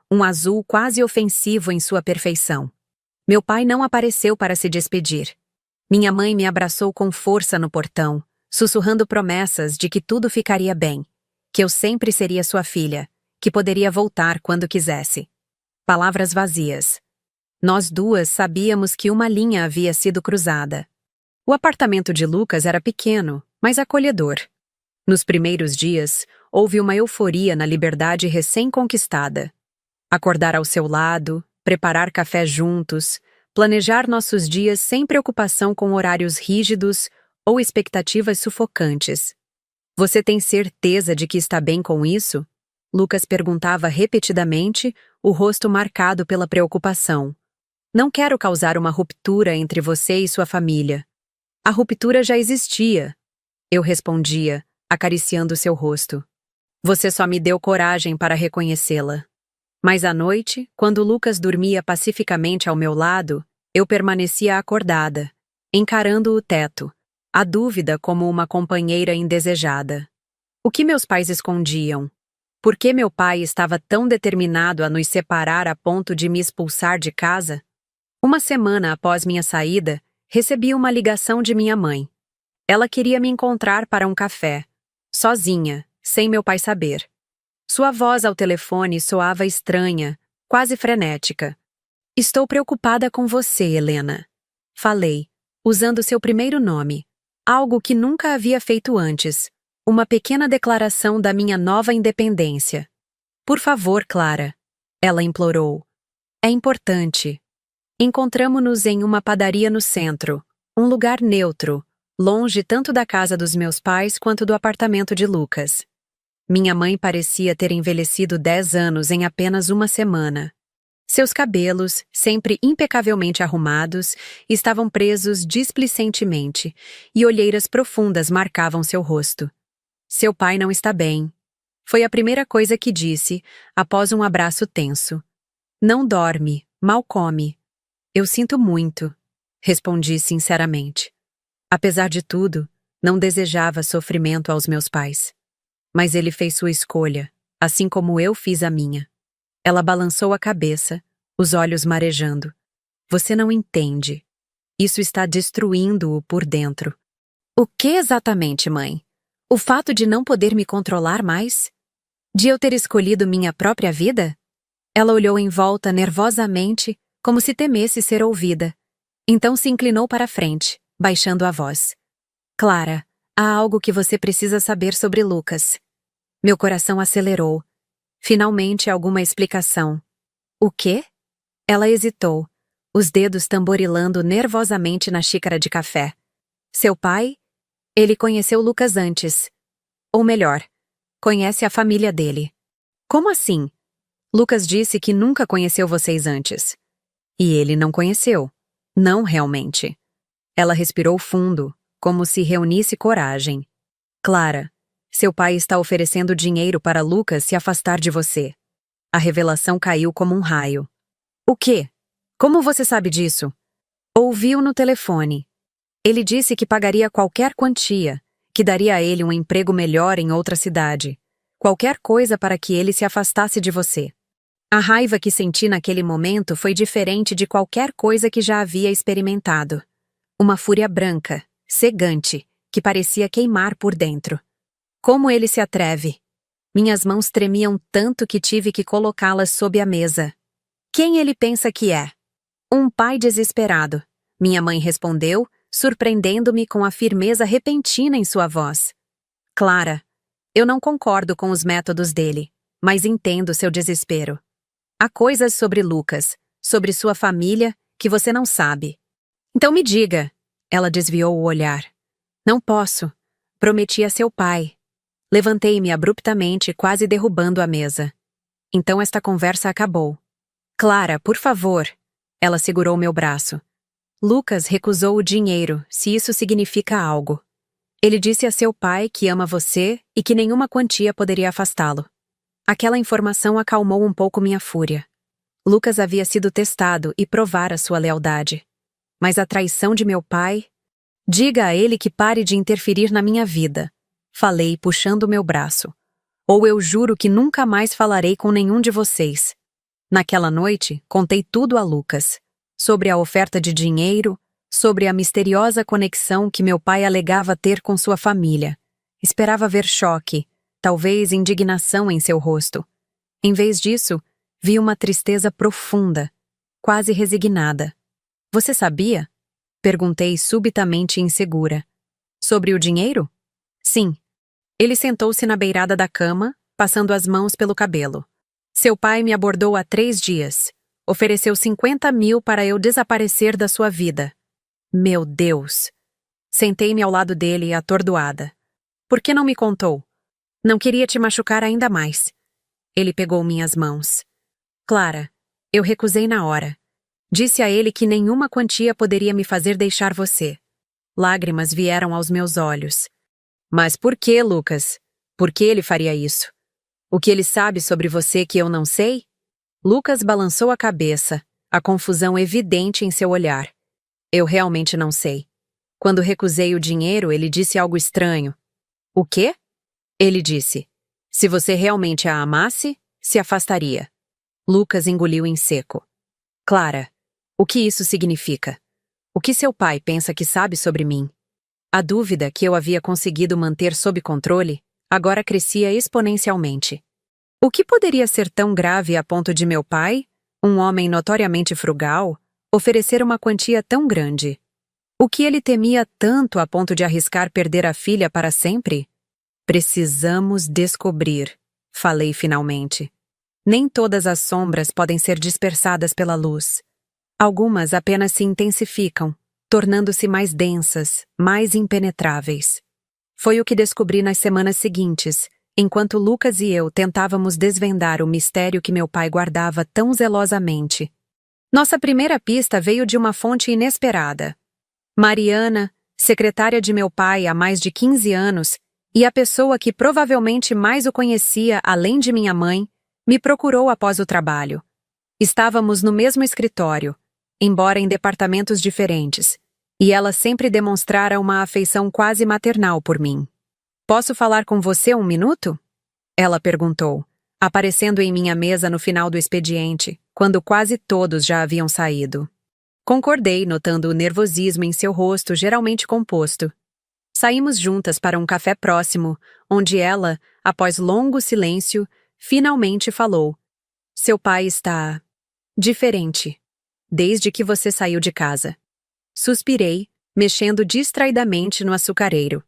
um azul quase ofensivo em sua perfeição. Meu pai não apareceu para se despedir. Minha mãe me abraçou com força no portão, sussurrando promessas de que tudo ficaria bem, que eu sempre seria sua filha, que poderia voltar quando quisesse. Palavras vazias. Nós duas sabíamos que uma linha havia sido cruzada. O apartamento de Lucas era pequeno, mas acolhedor. Nos primeiros dias, houve uma euforia na liberdade recém-conquistada. Acordar ao seu lado, preparar café juntos, planejar nossos dias sem preocupação com horários rígidos ou expectativas sufocantes. Você tem certeza de que está bem com isso? Lucas perguntava repetidamente, o rosto marcado pela preocupação. Não quero causar uma ruptura entre você e sua família. A ruptura já existia. Eu respondia, acariciando seu rosto. Você só me deu coragem para reconhecê-la. Mas à noite, quando Lucas dormia pacificamente ao meu lado, eu permanecia acordada, encarando o teto, a dúvida como uma companheira indesejada. O que meus pais escondiam? Por que meu pai estava tão determinado a nos separar a ponto de me expulsar de casa? Uma semana após minha saída, recebi uma ligação de minha mãe. Ela queria me encontrar para um café, sozinha, sem meu pai saber. Sua voz ao telefone soava estranha, quase frenética. Estou preocupada com você, Helena. Falei, usando seu primeiro nome, algo que nunca havia feito antes, uma pequena declaração da minha nova independência. Por favor, Clara. Ela implorou. É importante. Encontramo-nos em uma padaria no centro, um lugar neutro, longe tanto da casa dos meus pais quanto do apartamento de Lucas. Minha mãe parecia ter envelhecido 10 anos em apenas uma semana. Seus cabelos, sempre impecavelmente arrumados, estavam presos displicentemente, e olheiras profundas marcavam seu rosto. Seu pai não está bem. Foi a primeira coisa que disse, após um abraço tenso. Não dorme, mal come. Eu sinto muito, respondi sinceramente. Apesar de tudo, não desejava sofrimento aos meus pais. Mas ele fez sua escolha, assim como eu fiz a minha. Ela balançou a cabeça, os olhos marejando. Você não entende. Isso está destruindo-o por dentro. O que exatamente, mãe? O fato de não poder me controlar mais? De eu ter escolhido minha própria vida? Ela olhou em volta nervosamente, como se temesse ser ouvida. Então se inclinou para a frente, baixando a voz. Clara, há algo que você precisa saber sobre Lucas. Meu coração acelerou. Finalmente alguma explicação. O quê? Ela hesitou, os dedos tamborilando nervosamente na xícara de café. Seu pai? Ele conheceu Lucas antes. Ou melhor, conhece a família dele. Como assim? Lucas disse que nunca conheceu vocês antes. E ele não conheceu. Não realmente. Ela respirou fundo, como se reunisse coragem. Clara, seu pai está oferecendo dinheiro para Lucas se afastar de você. A revelação caiu como um raio. O quê? Como você sabe disso? Ouviu no telefone. Ele disse que pagaria qualquer quantia, que daria a ele um emprego melhor em outra cidade. Qualquer coisa para que ele se afastasse de você. A raiva que senti naquele momento foi diferente de qualquer coisa que já havia experimentado. Uma fúria branca, cegante, que parecia queimar por dentro. Como ele se atreve? Minhas mãos tremiam tanto que tive que colocá-las sob a mesa. Quem ele pensa que é? Um pai desesperado. Minha mãe respondeu, surpreendendo-me com a firmeza repentina em sua voz. Clara, eu não concordo com os métodos dele, mas entendo seu desespero. Há coisas sobre Lucas, sobre sua família, que você não sabe. Então me diga. Ela desviou o olhar. Não posso. Prometi a seu pai. Levantei-me abruptamente, quase derrubando a mesa. Então esta conversa acabou. Clara, por favor. Ela segurou meu braço. Lucas recusou o dinheiro, se isso significa algo. Ele disse a seu pai que ama você e que nenhuma quantia poderia afastá-lo. Aquela informação acalmou um pouco minha fúria. Lucas havia sido testado e provara sua lealdade. Mas a traição de meu pai... Diga a ele que pare de interferir na minha vida. Falei, puxando meu braço. Ou eu juro que nunca mais falarei com nenhum de vocês. Naquela noite, contei tudo a Lucas. Sobre a oferta de dinheiro, sobre a misteriosa conexão que meu pai alegava ter com sua família. Esperava ver choque, talvez indignação em seu rosto. Em vez disso, vi uma tristeza profunda, quase resignada. Você sabia? Perguntei subitamente insegura. Sobre o dinheiro? Sim. Ele sentou-se na beirada da cama, passando as mãos pelo cabelo. Seu pai me abordou há 3 dias. Ofereceu 50 mil para eu desaparecer da sua vida. Meu Deus! Sentei-me ao lado dele, atordoada. Por que não me contou? Não queria te machucar ainda mais. Ele pegou minhas mãos. Clara, eu recusei na hora. Disse a ele que nenhuma quantia poderia me fazer deixar você. Lágrimas vieram aos meus olhos. Mas por que, Lucas? Por que ele faria isso? O que ele sabe sobre você que eu não sei? Lucas balançou a cabeça, a confusão evidente em seu olhar. Eu realmente não sei. Quando recusei o dinheiro, ele disse algo estranho. O quê? Ele disse, se você realmente a amasse, se afastaria. Lucas engoliu em seco. Clara, o que isso significa? O que seu pai pensa que sabe sobre mim? A dúvida que eu havia conseguido manter sob controle agora crescia exponencialmente. O que poderia ser tão grave a ponto de meu pai, um homem notoriamente frugal, oferecer uma quantia tão grande? O que ele temia tanto a ponto de arriscar perder a filha para sempre? Precisamos descobrir, falei finalmente. Nem todas as sombras podem ser dispersadas pela luz. Algumas apenas se intensificam, tornando-se mais densas, mais impenetráveis. Foi o que descobri nas semanas seguintes, enquanto Lucas e eu tentávamos desvendar o mistério que meu pai guardava tão zelosamente. Nossa primeira pista veio de uma fonte inesperada. Mariana, secretária de meu pai há mais de 15 anos, e a pessoa que provavelmente mais o conhecia além de minha mãe, me procurou após o trabalho. Estávamos no mesmo escritório, embora em departamentos diferentes, e ela sempre demonstrara uma afeição quase maternal por mim. Posso falar com você 1 minuto? Ela perguntou, aparecendo em minha mesa no final do expediente, quando quase todos já haviam saído. Concordei, notando o nervosismo em seu rosto geralmente composto. Saímos juntas para um café próximo, onde ela, após longo silêncio, finalmente falou. Seu pai está... diferente. Desde que você saiu de casa. Suspirei, mexendo distraidamente no açucareiro.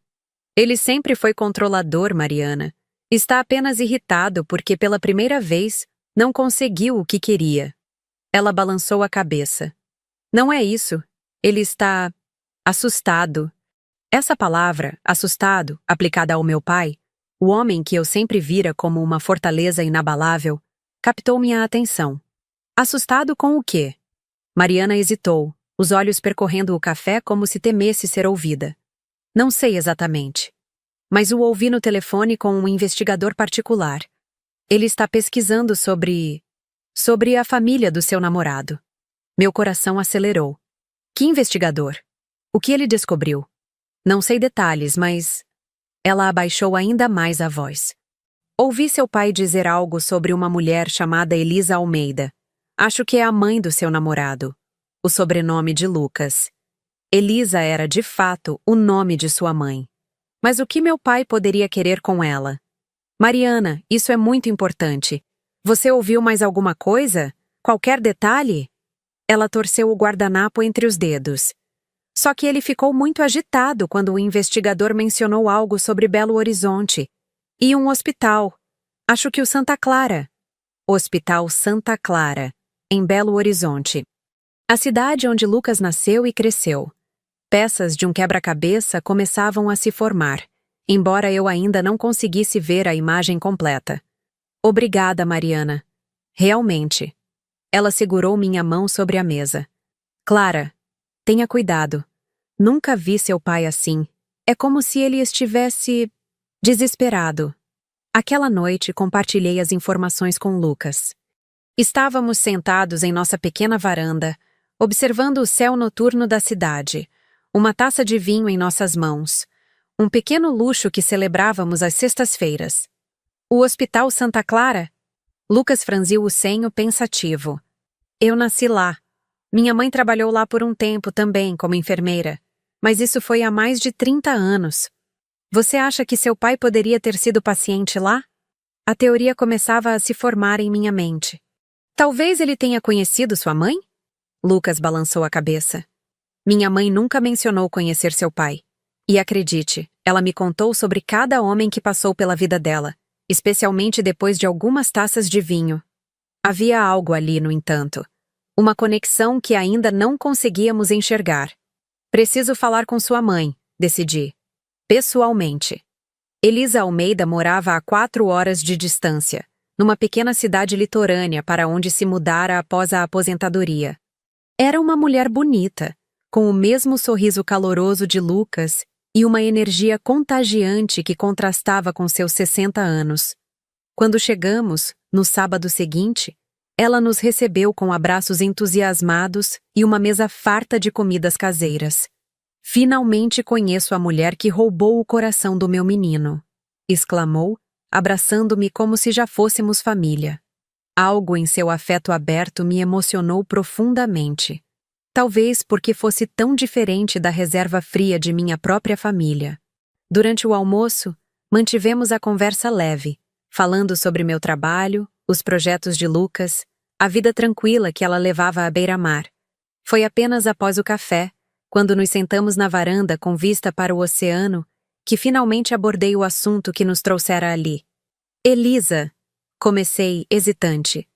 Ele sempre foi controlador, Mariana. Está apenas irritado porque, pela primeira vez, não conseguiu o que queria. Ela balançou a cabeça. Não é isso. Ele está... assustado. Essa palavra, assustado, aplicada ao meu pai, o homem que eu sempre vira como uma fortaleza inabalável, captou minha atenção. Assustado com o quê? Mariana hesitou, os olhos percorrendo o café como se temesse ser ouvida. Não sei exatamente. Mas o ouvi no telefone com um investigador particular. Ele está pesquisando sobre a família do seu namorado. Meu coração acelerou. Que investigador? O que ele descobriu? Não sei detalhes, mas... Ela abaixou ainda mais a voz. Ouvi seu pai dizer algo sobre uma mulher chamada Elisa Almeida. Acho que é a mãe do seu namorado. O sobrenome de Lucas. Elisa era, de fato, o nome de sua mãe. Mas o que meu pai poderia querer com ela? Mariana, isso é muito importante. Você ouviu mais alguma coisa? Qualquer detalhe? Ela torceu o guardanapo entre os dedos. Só que ele ficou muito agitado quando o investigador mencionou algo sobre Belo Horizonte. E um hospital. Acho que o Santa Clara. Hospital Santa Clara, em Belo Horizonte. A cidade onde Lucas nasceu e cresceu. Peças de um quebra-cabeça começavam a se formar, embora eu ainda não conseguisse ver a imagem completa. Obrigada, Mariana. Realmente. Ela segurou minha mão sobre a mesa. Clara, tenha cuidado. Nunca vi seu pai assim. É como se ele estivesse... desesperado. Aquela noite compartilhei as informações com Lucas. Estávamos sentados em nossa pequena varanda, observando o céu noturno da cidade, uma taça de vinho em nossas mãos, um pequeno luxo que celebrávamos às sextas-feiras. O Hospital Santa Clara? Lucas franziu o senho pensativo. Eu nasci lá. Minha mãe trabalhou lá por um tempo também como enfermeira, mas isso foi há mais de 30 anos. Você acha que seu pai poderia ter sido paciente lá? A teoria começava a se formar em minha mente. Talvez ele tenha conhecido sua mãe? Lucas balançou a cabeça. Minha mãe nunca mencionou conhecer seu pai. E acredite, ela me contou sobre cada homem que passou pela vida dela, especialmente depois de algumas taças de vinho. Havia algo ali, no entanto. Uma conexão que ainda não conseguíamos enxergar. Preciso falar com sua mãe, decidi. Pessoalmente. Elisa Almeida morava a 4 horas de distância, numa pequena cidade litorânea para onde se mudara após a aposentadoria. Era uma mulher bonita, com o mesmo sorriso caloroso de Lucas e uma energia contagiante que contrastava com seus 60 anos. Quando chegamos, no sábado seguinte, ela nos recebeu com abraços entusiasmados e uma mesa farta de comidas caseiras. Finalmente conheço a mulher que roubou o coração do meu menino, exclamou, abraçando-me como se já fôssemos família. Algo em seu afeto aberto me emocionou profundamente. Talvez porque fosse tão diferente da reserva fria de minha própria família. Durante o almoço, mantivemos a conversa leve, falando sobre meu trabalho, os projetos de Lucas, a vida tranquila que ela levava à beira-mar. Foi apenas após o café, quando nos sentamos na varanda com vista para o oceano, que finalmente abordei o assunto que nos trouxera ali. Elisa, comecei, hesitante.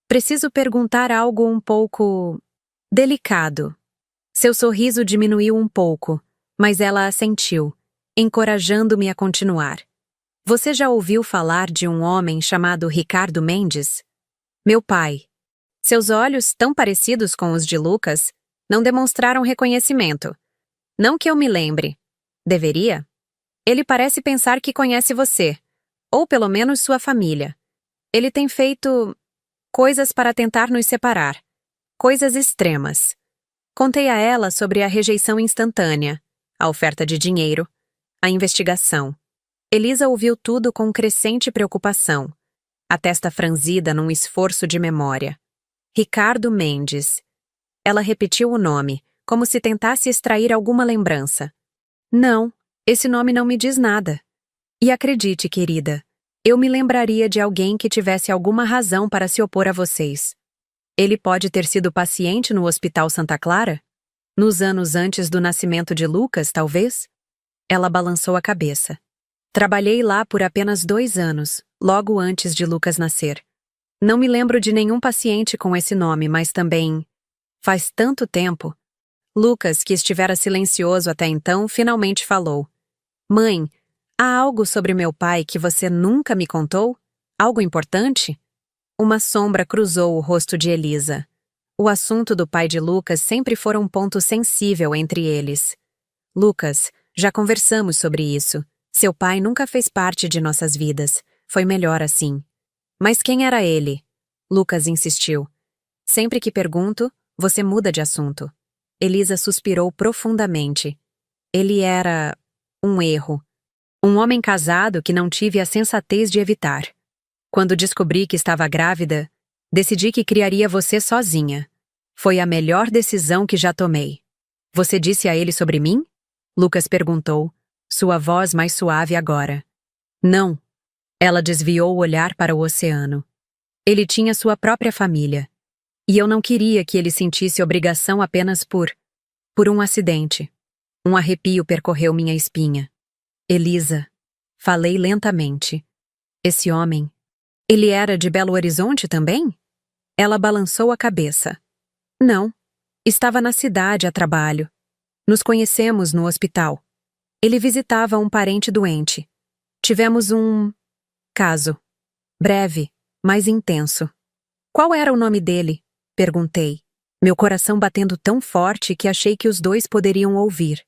Preciso perguntar algo um pouco... delicado. Seu sorriso diminuiu um pouco, mas ela assentiu, encorajando-me a continuar. Você já ouviu falar de um homem chamado Ricardo Mendes? Meu pai. Seus olhos, tão parecidos com os de Lucas, não demonstraram reconhecimento. Não que eu me lembre. Deveria? Ele parece pensar que conhece você, ou pelo menos sua família. Ele tem feito coisas para tentar nos separar. Coisas extremas. Contei a ela sobre a rejeição instantânea, a oferta de dinheiro, a investigação. Elisa ouviu tudo com crescente preocupação, a testa franzida num esforço de memória. Ricardo Mendes. Ela repetiu o nome, como se tentasse extrair alguma lembrança. Não, esse nome não me diz nada. E acredite, querida, eu me lembraria de alguém que tivesse alguma razão para se opor a vocês. Ele pode ter sido paciente no Hospital Santa Clara? Nos anos antes do nascimento de Lucas, talvez? Ela balançou a cabeça. Trabalhei lá por apenas 2 anos, logo antes de Lucas nascer. Não me lembro de nenhum paciente com esse nome, mas também... Faz tanto tempo. Lucas, que estivera silencioso até então, finalmente falou. Mãe, há algo sobre meu pai que você nunca me contou? Algo importante? Uma sombra cruzou o rosto de Elisa. O assunto do pai de Lucas sempre fora um ponto sensível entre eles. Lucas, já conversamos sobre isso. Seu pai nunca fez parte de nossas vidas. Foi melhor assim. Mas quem era ele? Lucas insistiu. Sempre que pergunto, você muda de assunto. Elisa suspirou profundamente. Ele era um erro. Um homem casado que não tive a sensatez de evitar. Quando descobri que estava grávida, decidi que criaria você sozinha. Foi a melhor decisão que já tomei. Você disse a ele sobre mim? Lucas perguntou, sua voz mais suave agora. Não. Ela desviou o olhar para o oceano. Ele tinha sua própria família. E eu não queria que ele sentisse obrigação apenas por um acidente. Um arrepio percorreu minha espinha. Elisa. Falei lentamente. Esse homem. Ele era de Belo Horizonte também? Ela balançou a cabeça. Não. Estava na cidade a trabalho. Nos conhecemos no hospital. Ele visitava um parente doente. Tivemos um caso. Breve, mas intenso. Qual era o nome dele? Perguntei. Meu coração batendo tão forte que achei que os dois poderiam ouvir.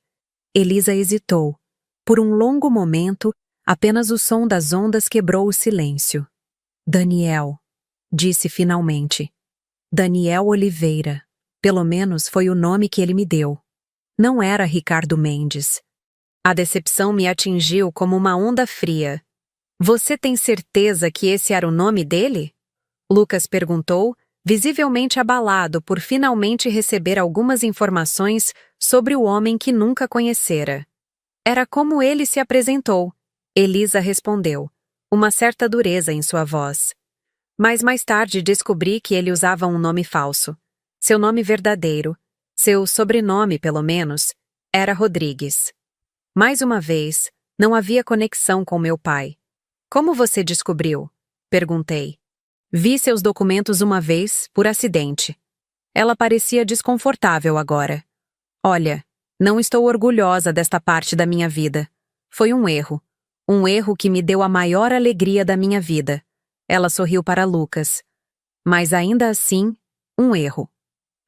Elisa hesitou. Por um longo momento, apenas o som das ondas quebrou o silêncio. Daniel, disse finalmente. Daniel Oliveira. Pelo menos foi o nome que ele me deu. Não era Ricardo Mendes. A decepção me atingiu como uma onda fria. Você tem certeza que esse era o nome dele? Lucas perguntou, visivelmente abalado por finalmente receber algumas informações sobre o homem que nunca conhecera. Era como ele se apresentou. Elisa respondeu, uma certa dureza em sua voz. Mas mais tarde descobri que ele usava um nome falso. Seu nome verdadeiro, seu sobrenome pelo menos, era Rodrigues. Mais uma vez, não havia conexão com meu pai. Como você descobriu? Perguntei. Vi seus documentos uma vez, por acidente. Ela parecia desconfortável agora. Olha, não estou orgulhosa desta parte da minha vida. Foi um erro. Um erro que me deu a maior alegria da minha vida. Ela sorriu para Lucas. Mas ainda assim, um erro.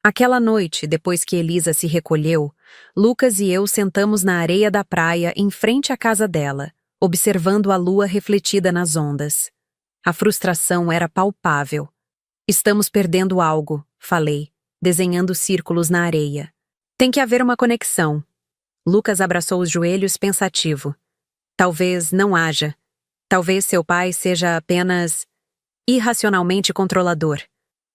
Aquela noite, depois que Elisa se recolheu, Lucas e eu sentamos na areia da praia em frente à casa dela, observando a lua refletida nas ondas. A frustração era palpável. Estamos perdendo algo, falei, desenhando círculos na areia. Tem que haver uma conexão. Lucas abraçou os joelhos pensativo. Talvez não haja. Talvez seu pai seja apenas irracionalmente controlador.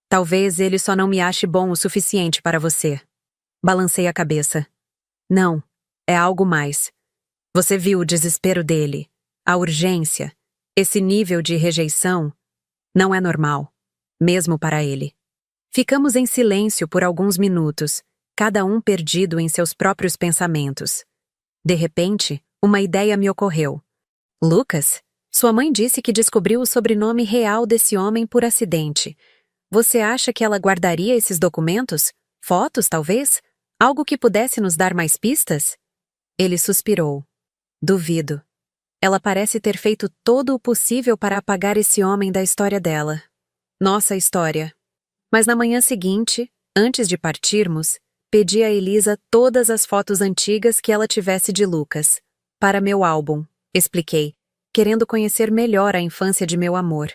Talvez ele só não me ache bom o suficiente para você. Balancei a cabeça. Não, é algo mais. Você viu o desespero dele, a urgência, esse nível de rejeição. Não é normal, mesmo para ele. Ficamos em silêncio por alguns minutos, cada um perdido em seus próprios pensamentos. De repente, uma ideia me ocorreu. Lucas, sua mãe disse que descobriu o sobrenome real desse homem por acidente. Você acha que ela guardaria esses documentos? Fotos, talvez? Algo que pudesse nos dar mais pistas? Ele suspirou. Duvido. Ela parece ter feito todo o possível para apagar esse homem da história dela. Nossa história. Mas na manhã seguinte, antes de partirmos, pedi a Elisa todas as fotos antigas que ela tivesse de Lucas. Para meu álbum, expliquei, querendo conhecer melhor a infância de meu amor.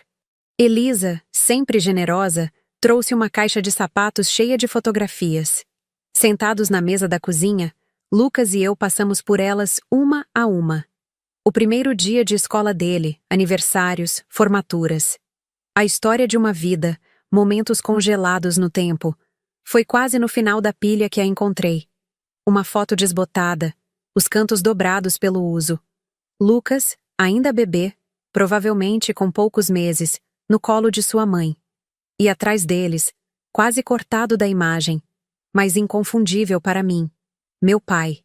Elisa, sempre generosa, trouxe uma caixa de sapatos cheia de fotografias. Sentados na mesa da cozinha, Lucas e eu passamos por elas uma a uma. O primeiro dia de escola dele, aniversários, formaturas. A história de uma vida, momentos congelados no tempo. Foi quase no final da pilha que a encontrei. Uma foto desbotada, os cantos dobrados pelo uso. Lucas, ainda bebê, provavelmente com poucos meses, no colo de sua mãe. E atrás deles, quase cortado da imagem, mas inconfundível para mim, meu pai.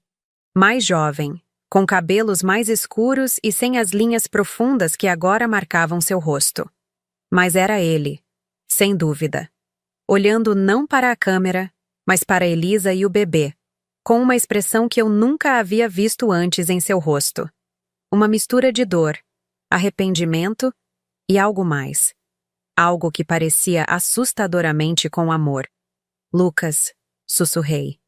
Mais jovem, com cabelos mais escuros e sem as linhas profundas que agora marcavam seu rosto. Mas era ele, sem dúvida. Olhando não para a câmera, mas para Elisa e o bebê, com uma expressão que eu nunca havia visto antes em seu rosto. Uma mistura de dor, arrependimento e algo mais. Algo que parecia assustadoramente com amor. Lucas, sussurrei.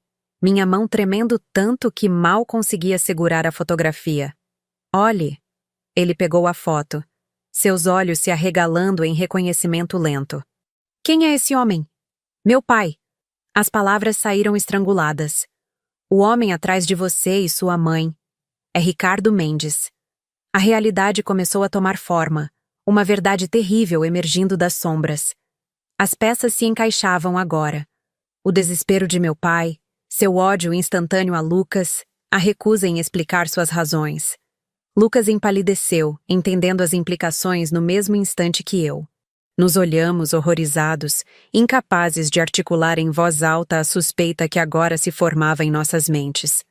Minha mão tremendo tanto que mal conseguia segurar a fotografia. Olhe. Ele pegou a foto, seus olhos se arregalando em reconhecimento lento. Quem é esse homem? Meu pai. As palavras saíram estranguladas. O homem atrás de você e sua mãe. É Ricardo Mendes. A realidade começou a tomar forma, uma verdade terrível emergindo das sombras. As peças se encaixavam agora. O desespero de meu pai, seu ódio instantâneo a Lucas, a recusa em explicar suas razões. Lucas empalideceu, entendendo as implicações no mesmo instante que eu. Nos olhamos horrorizados, incapazes de articular em voz alta a suspeita que agora se formava em nossas mentes.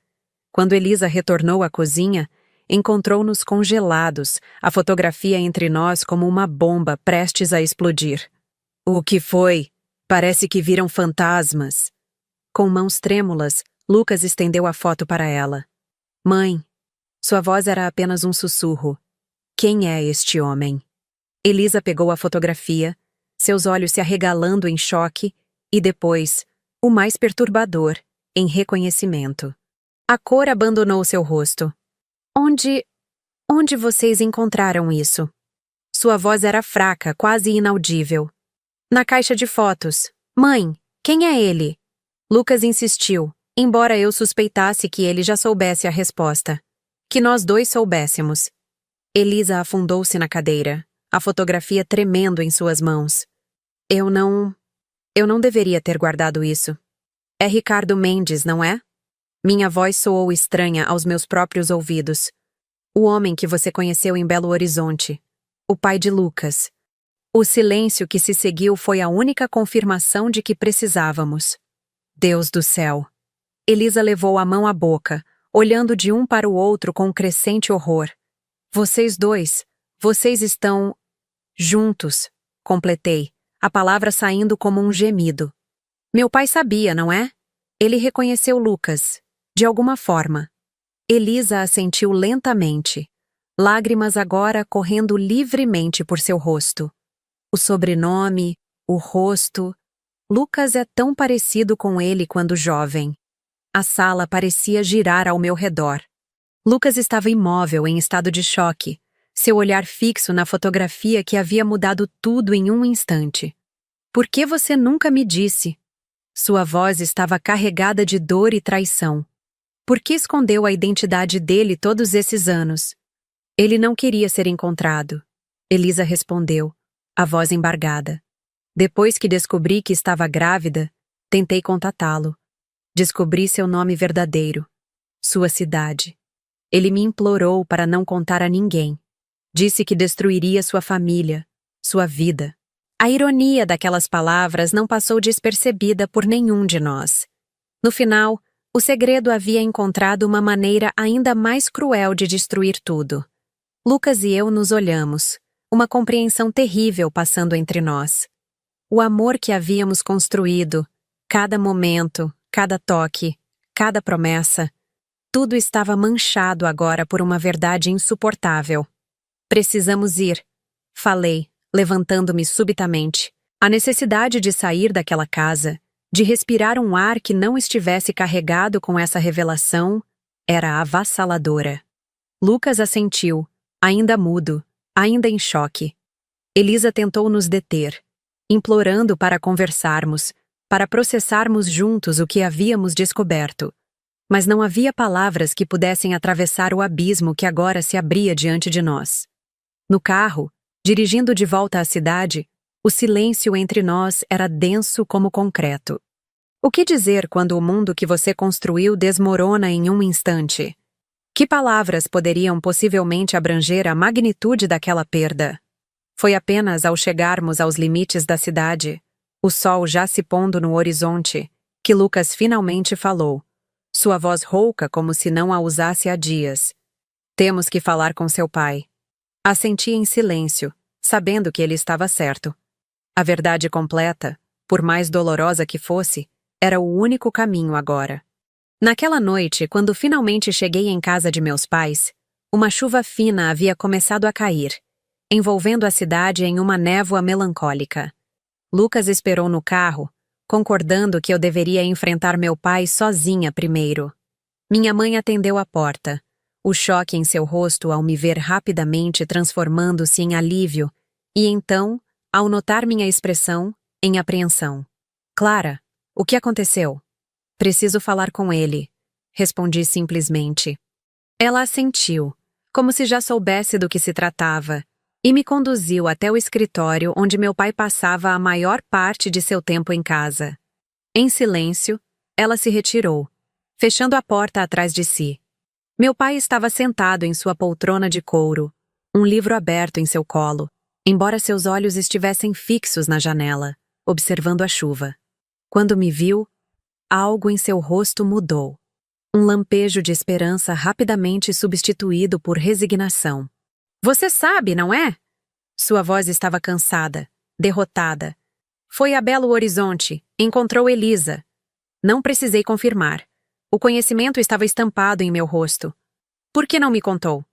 Quando Elisa retornou à cozinha, encontrou-nos congelados, a fotografia entre nós como uma bomba prestes a explodir. O que foi? Parece que viram fantasmas. Com mãos trêmulas, Lucas estendeu a foto para ela. Mãe. Sua voz era apenas um sussurro. Quem é este homem? Elisa pegou a fotografia, seus olhos se arregalando em choque, e depois, o mais perturbador, em reconhecimento. A cor abandonou seu rosto. Onde vocês encontraram isso? Sua voz era fraca, quase inaudível. Na caixa de fotos. Mãe, quem é ele? Lucas insistiu, embora eu suspeitasse que ele já soubesse a resposta. Que nós dois soubéssemos. Elisa afundou-se na cadeira, a fotografia tremendo em suas mãos. Eu não deveria ter guardado isso. É Ricardo Mendes, não é? Minha voz soou estranha aos meus próprios ouvidos. O homem que você conheceu em Belo Horizonte. O pai de Lucas. O silêncio que se seguiu foi a única confirmação de que precisávamos. Deus do céu. Elisa levou a mão à boca, olhando de um para o outro com crescente horror. Vocês dois, vocês estão... juntos, completei, a palavra saindo como um gemido. Meu pai sabia, não é? Ele reconheceu Lucas, de alguma forma. Elisa assentiu lentamente, lágrimas agora correndo livremente por seu rosto. O sobrenome, o rosto... Lucas é tão parecido com ele quando jovem. A sala parecia girar ao meu redor. Lucas estava imóvel em estado de choque, seu olhar fixo na fotografia que havia mudado tudo em um instante. Por que você nunca me disse? Sua voz estava carregada de dor e traição. Por que escondeu a identidade dele todos esses anos? Ele não queria ser encontrado. Elisa respondeu, a voz embargada. Depois que descobri que estava grávida, tentei contatá-lo. Descobri seu nome verdadeiro, sua cidade. Ele me implorou para não contar a ninguém. Disse que destruiria sua família, sua vida. A ironia daquelas palavras não passou despercebida por nenhum de nós. No final, o segredo havia encontrado uma maneira ainda mais cruel de destruir tudo. Lucas e eu nos olhamos, uma compreensão terrível passando entre nós. O amor que havíamos construído, cada momento, cada toque, cada promessa, tudo estava manchado agora por uma verdade insuportável. Precisamos ir, falei, levantando-me subitamente. A necessidade de sair daquela casa, de respirar um ar que não estivesse carregado com essa revelação, era avassaladora. Lucas assentiu, ainda mudo, ainda em choque. Elisa tentou nos deter, implorando para conversarmos, para processarmos juntos o que havíamos descoberto. Mas não havia palavras que pudessem atravessar o abismo que agora se abria diante de nós. No carro, dirigindo de volta à cidade, o silêncio entre nós era denso como concreto. O que dizer quando o mundo que você construiu desmorona em um instante? Que palavras poderiam possivelmente abranger a magnitude daquela perda? Foi apenas ao chegarmos aos limites da cidade, o sol já se pondo no horizonte, que Lucas finalmente falou, sua voz rouca como se não a usasse há dias. Temos que falar com seu pai. Assenti em silêncio, sabendo que ele estava certo. A verdade completa, por mais dolorosa que fosse, era o único caminho agora. Naquela noite, quando finalmente cheguei em casa de meus pais, uma chuva fina havia começado a cair, envolvendo a cidade em uma névoa melancólica. Lucas esperou no carro, concordando que eu deveria enfrentar meu pai sozinha primeiro. Minha mãe atendeu a porta, o choque em seu rosto ao me ver rapidamente transformando-se em alívio, e então, ao notar minha expressão, em apreensão. Clara, o que aconteceu? Preciso falar com ele, respondi simplesmente. Ela assentiu, como se já soubesse do que se tratava, e me conduziu até o escritório onde meu pai passava a maior parte de seu tempo em casa. Em silêncio, ela se retirou, fechando a porta atrás de si. Meu pai estava sentado em sua poltrona de couro, um livro aberto em seu colo, embora seus olhos estivessem fixos na janela, observando a chuva. Quando me viu, algo em seu rosto mudou. Um lampejo de esperança rapidamente substituído por resignação. Você sabe, não é? Sua voz estava cansada, derrotada. Foi a Belo Horizonte, encontrou Elisa. Não precisei confirmar. O conhecimento estava estampado em meu rosto. Por que não me contou?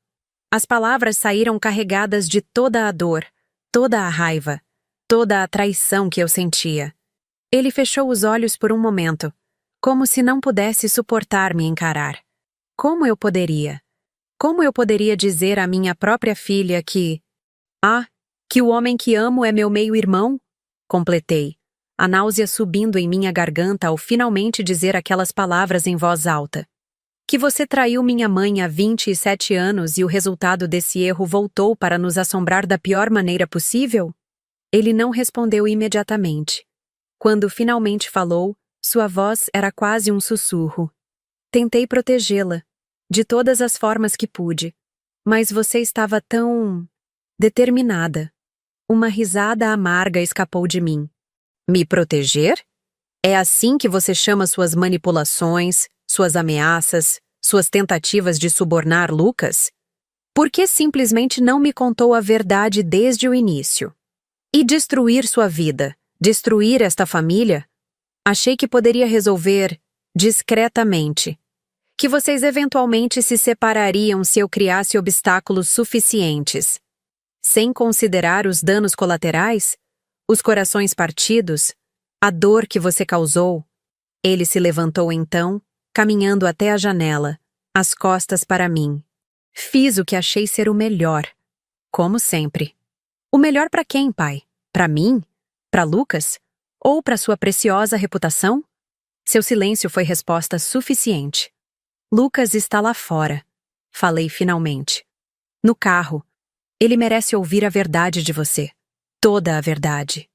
As palavras saíram carregadas de toda a dor, toda a raiva, toda a traição que eu sentia. Ele fechou os olhos por um momento, como se não pudesse suportar me encarar. Como eu poderia? Como eu poderia dizer à minha própria filha que... que o homem que amo é meu meio-irmão? Completei, a náusea subindo em minha garganta ao finalmente dizer aquelas palavras em voz alta. Que você traiu minha mãe há 27 anos e o resultado desse erro voltou para nos assombrar da pior maneira possível? Ele não respondeu imediatamente. Quando finalmente falou, sua voz era quase um sussurro. Tentei protegê-la, de todas as formas que pude, mas você estava tão... determinada. Uma risada amarga escapou de mim. Me proteger? É assim que você chama suas manipulações, suas ameaças, suas tentativas de subornar Lucas? Por que simplesmente não me contou a verdade desde o início? E destruir sua vida, destruir esta família? Achei que poderia resolver discretamente. Que vocês eventualmente se separariam se eu criasse obstáculos suficientes. Sem considerar os danos colaterais, os corações partidos, a dor que você causou. Ele se levantou então, caminhando até a janela, as costas para mim. Fiz o que achei ser o melhor, como sempre. O melhor para quem, pai? Para mim? Para Lucas? Ou para sua preciosa reputação? Seu silêncio foi resposta suficiente. Lucas está lá fora, falei finalmente. No carro. Ele merece ouvir a verdade de você. Toda a verdade.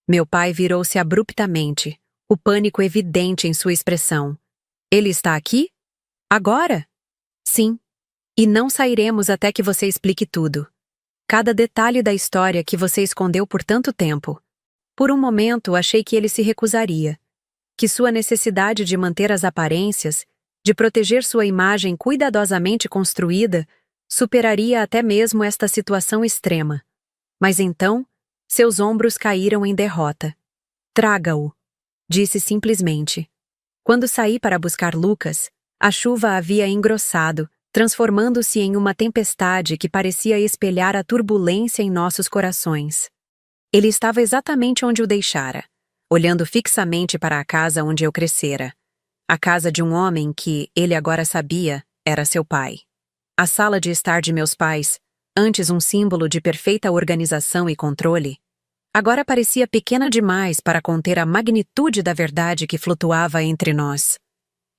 Meu pai virou-se abruptamente, o pânico evidente em sua expressão. Ele está aqui? Agora? Sim. E não sairemos até que você explique tudo. Cada detalhe da história que você escondeu por tanto tempo. Por um momento, achei que ele se recusaria. Que sua necessidade de manter as aparências, de proteger sua imagem cuidadosamente construída, superaria até mesmo esta situação extrema. Mas então, seus ombros caíram em derrota. Traga-o, disse simplesmente. Quando saí para buscar Lucas, a chuva havia engrossado, transformando-se em uma tempestade que parecia espelhar a turbulência em nossos corações. Ele estava exatamente onde o deixara, olhando fixamente para a casa onde eu crescera. A casa de um homem que, ele agora sabia, era seu pai. A sala de estar de meus pais, antes um símbolo de perfeita organização e controle, agora parecia pequena demais para conter a magnitude da verdade que flutuava entre nós.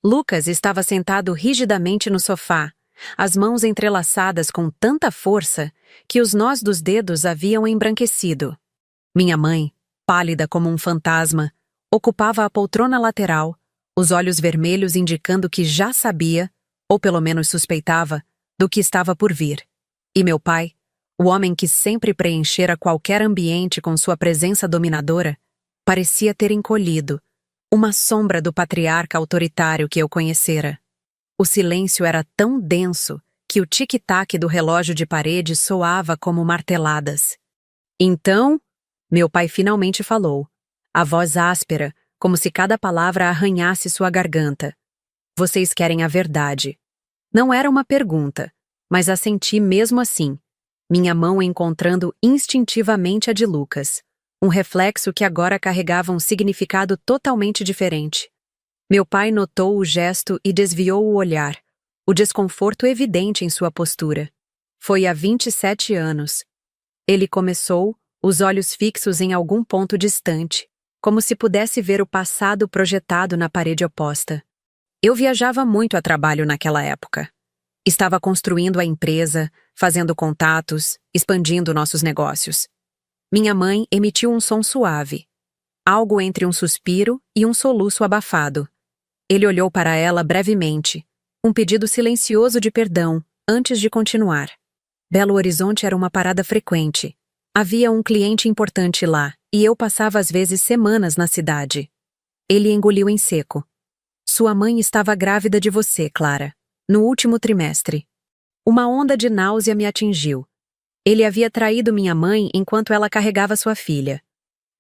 Lucas estava sentado rigidamente no sofá, as mãos entrelaçadas com tanta força que os nós dos dedos haviam embranquecido. Minha mãe, pálida como um fantasma, ocupava a poltrona lateral, os olhos vermelhos indicando que já sabia, ou pelo menos suspeitava, do que estava por vir. E meu pai, o homem que sempre preenchera qualquer ambiente com sua presença dominadora, parecia ter encolhido, uma sombra do patriarca autoritário que eu conhecera. O silêncio era tão denso que o tic-tac do relógio de parede soava como marteladas. Então, meu pai finalmente falou, a voz áspera, como se cada palavra arranhasse sua garganta. Vocês querem a verdade. Não era uma pergunta, mas assenti mesmo assim, minha mão encontrando instintivamente a de Lucas. um reflexo que agora carregava um significado totalmente diferente. Meu pai notou o gesto e desviou o olhar, o desconforto evidente em sua postura. Foi há 27 anos. Ele começou, os olhos fixos em algum ponto distante, como se pudesse ver o passado projetado na parede oposta. Eu viajava muito a trabalho naquela época. Estava construindo a empresa, fazendo contatos, expandindo nossos negócios. Minha mãe emitiu um som suave, algo entre um suspiro e um soluço abafado. Ele olhou para ela brevemente, um pedido silencioso de perdão, antes de continuar. Belo Horizonte era uma parada frequente. Havia um cliente importante lá, e eu passava às vezes semanas na cidade. Ele engoliu em seco. Sua mãe estava grávida de você, Clara, no último trimestre. Uma onda de náusea me atingiu. Ele havia traído minha mãe enquanto ela carregava sua filha.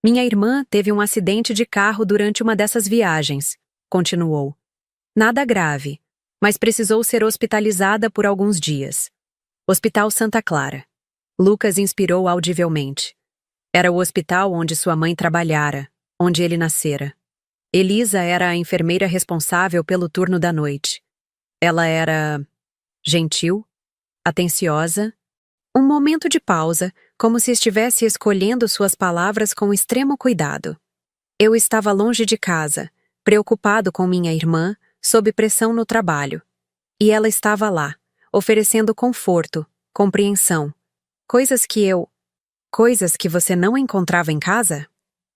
Minha irmã teve um acidente de carro durante uma dessas viagens, continuou. Nada grave, mas precisou ser hospitalizada por alguns dias. Hospital Santa Clara. Lucas inspirou audivelmente. Era o hospital onde sua mãe trabalhara, onde ele nascera. Elisa era a enfermeira responsável pelo turno da noite. Ela era gentil, atenciosa. Um momento de pausa, como se estivesse escolhendo suas palavras com extremo cuidado. Eu estava longe de casa, preocupado com minha irmã, sob pressão no trabalho. E ela estava lá, oferecendo conforto, compreensão. Coisas que você não encontrava em casa?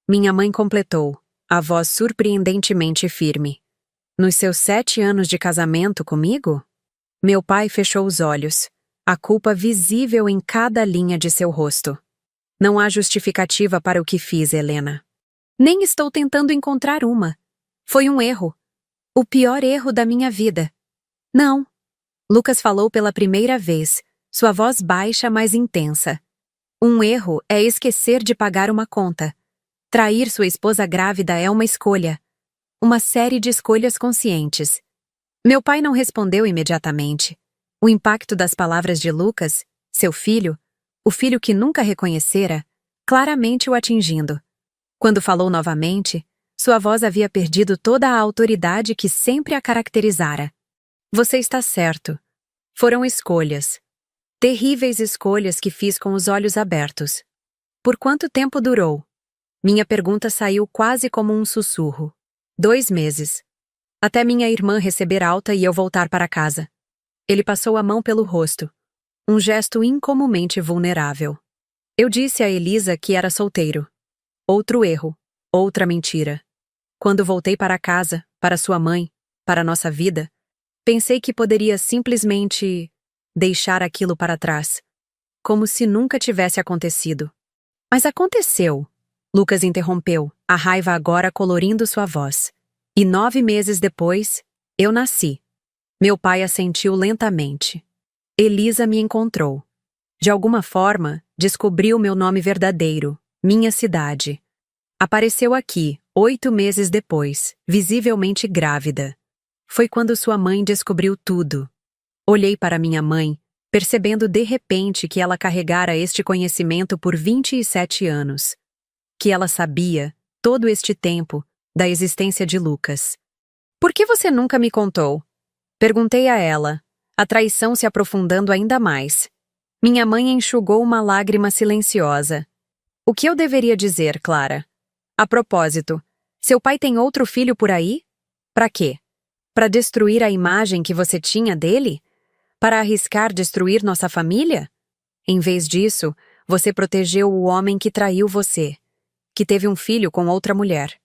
Minha mãe completou, a voz surpreendentemente firme. Nos seus 7 anos de casamento comigo? Meu pai fechou os olhos, a culpa visível em cada linha de seu rosto. Não há justificativa para o que fiz, Helena. Nem estou tentando encontrar uma. Foi um erro. O pior erro da minha vida. Não. Lucas falou pela primeira vez, sua voz baixa, mas intensa. Um erro é esquecer de pagar uma conta. Trair sua esposa grávida é uma escolha. Uma série de escolhas conscientes. Meu pai não respondeu imediatamente. O impacto das palavras de Lucas, seu filho, o filho que nunca reconhecera, claramente o atingindo. Quando falou novamente, sua voz havia perdido toda a autoridade que sempre a caracterizara. Você está certo. Foram escolhas. Terríveis escolhas que fiz com os olhos abertos. Por quanto tempo durou? Minha pergunta saiu quase como um sussurro. 2 meses. Até minha irmã receber alta e eu voltar para casa. Ele passou a mão pelo rosto. Um gesto incomumente vulnerável. Eu disse a Elisa que era solteiro. Outro erro. Outra mentira. Quando voltei para casa, para sua mãe, para nossa vida, pensei que poderia simplesmente deixar aquilo para trás. Como se nunca tivesse acontecido. Mas aconteceu. Lucas interrompeu, a raiva agora colorindo sua voz. E 9 meses depois, eu nasci. Meu pai assentiu lentamente. Elisa me encontrou. De alguma forma, descobriu meu nome verdadeiro, minha cidade. Apareceu aqui, 8 meses depois, visivelmente grávida. Foi quando sua mãe descobriu tudo. Olhei para minha mãe, percebendo de repente que ela carregara este conhecimento por 27 anos. Que ela sabia, todo este tempo, da existência de Lucas. Por que você nunca me contou? Perguntei a ela, a traição se aprofundando ainda mais. Minha mãe enxugou uma lágrima silenciosa. O que eu deveria dizer, Clara? A propósito, seu pai tem outro filho por aí? Para quê? Para destruir a imagem que você tinha dele? Para arriscar destruir nossa família? Em vez disso, você protegeu o homem que traiu você, que teve um filho com outra mulher.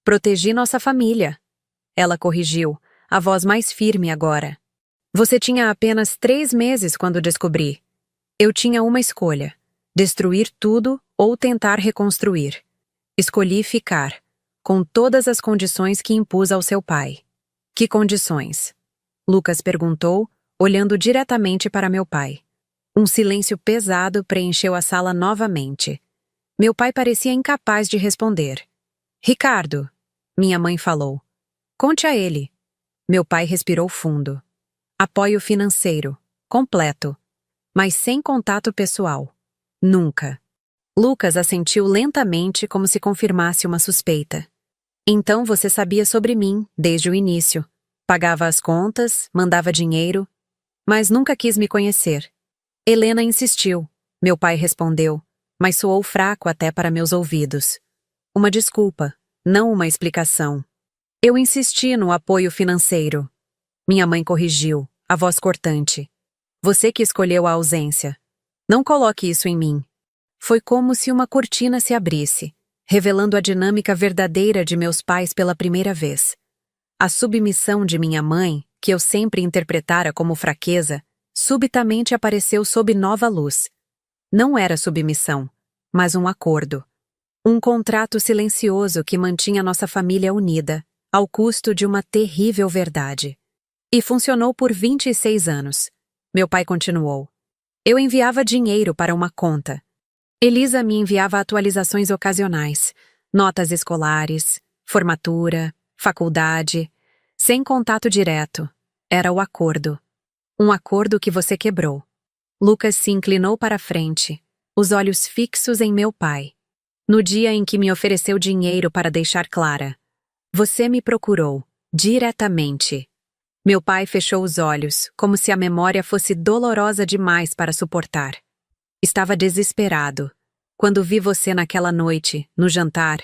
Protegi nossa família. Ela corrigiu, a voz mais firme agora. Você tinha apenas 3 meses quando descobri. Eu tinha uma escolha: destruir tudo ou tentar reconstruir. Escolhi ficar, com todas as condições que impus ao seu pai. Que condições? Lucas perguntou, olhando diretamente para meu pai. Um silêncio pesado preencheu a sala novamente. Meu pai parecia incapaz de responder. Ricardo, minha mãe falou. Conte a ele. Meu pai respirou fundo. Apoio financeiro, completo, mas sem contato pessoal. Nunca. Lucas assentiu lentamente como se confirmasse uma suspeita. Então você sabia sobre mim, desde o início. Pagava as contas, mandava dinheiro, mas nunca quis me conhecer. Helena insistiu. Meu pai respondeu, mas soou fraco até para meus ouvidos. Uma desculpa, não uma explicação. Eu insisti no apoio financeiro. Minha mãe corrigiu, a voz cortante. Você que escolheu a ausência. Não coloque isso em mim. Foi como se uma cortina se abrisse, revelando a dinâmica verdadeira de meus pais pela primeira vez. A submissão de minha mãe, que eu sempre interpretara como fraqueza, subitamente apareceu sob nova luz. Não era submissão, mas um acordo. Um contrato silencioso que mantinha nossa família unida, ao custo de uma terrível verdade. E funcionou por 26 anos. Meu pai continuou. Eu enviava dinheiro para uma conta. Elisa me enviava atualizações ocasionais, notas escolares, formatura, faculdade, sem contato direto. Era o acordo. Um acordo que você quebrou. Lucas se inclinou para a frente, os olhos fixos em meu pai. No dia em que me ofereceu dinheiro para deixar clara. Você me procurou, diretamente. Meu pai fechou os olhos, como se a memória fosse dolorosa demais para suportar. Estava desesperado. Quando vi você naquela noite, no jantar,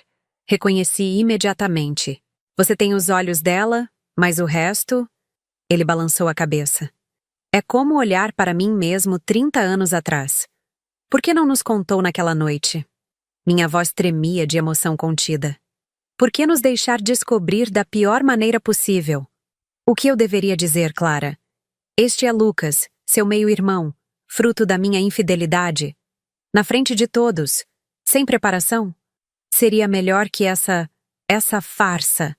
reconheci imediatamente. Você tem os olhos dela, mas o resto... Ele balançou a cabeça. É como olhar para mim mesmo 30 anos atrás. Por que não nos contou naquela noite? Minha voz tremia de emoção contida. Por que nos deixar descobrir da pior maneira possível? O que eu deveria dizer, Clara? Este é Lucas, seu meio-irmão, fruto da minha infidelidade. Na frente de todos, sem preparação? Seria melhor que essa farsa.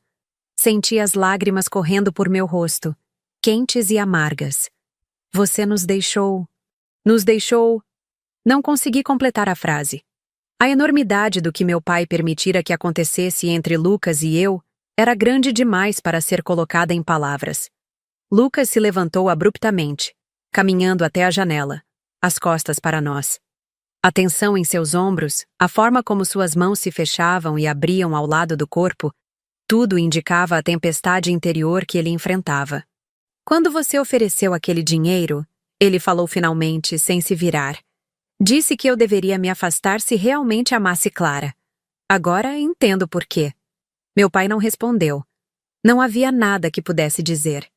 Senti as lágrimas correndo por meu rosto, quentes e amargas. Você nos deixou... Não consegui completar a frase. A enormidade do que meu pai permitira que acontecesse entre Lucas e eu era grande demais para ser colocada em palavras. Lucas se levantou abruptamente, caminhando até a janela, as costas para nós. A tensão em seus ombros, a forma como suas mãos se fechavam e abriam ao lado do corpo, tudo indicava a tempestade interior que ele enfrentava. Quando você ofereceu aquele dinheiro, ele falou finalmente, sem se virar. Disse que eu deveria me afastar se realmente amasse Clara. Agora entendo por quê. Meu pai não respondeu. Não havia nada que pudesse dizer.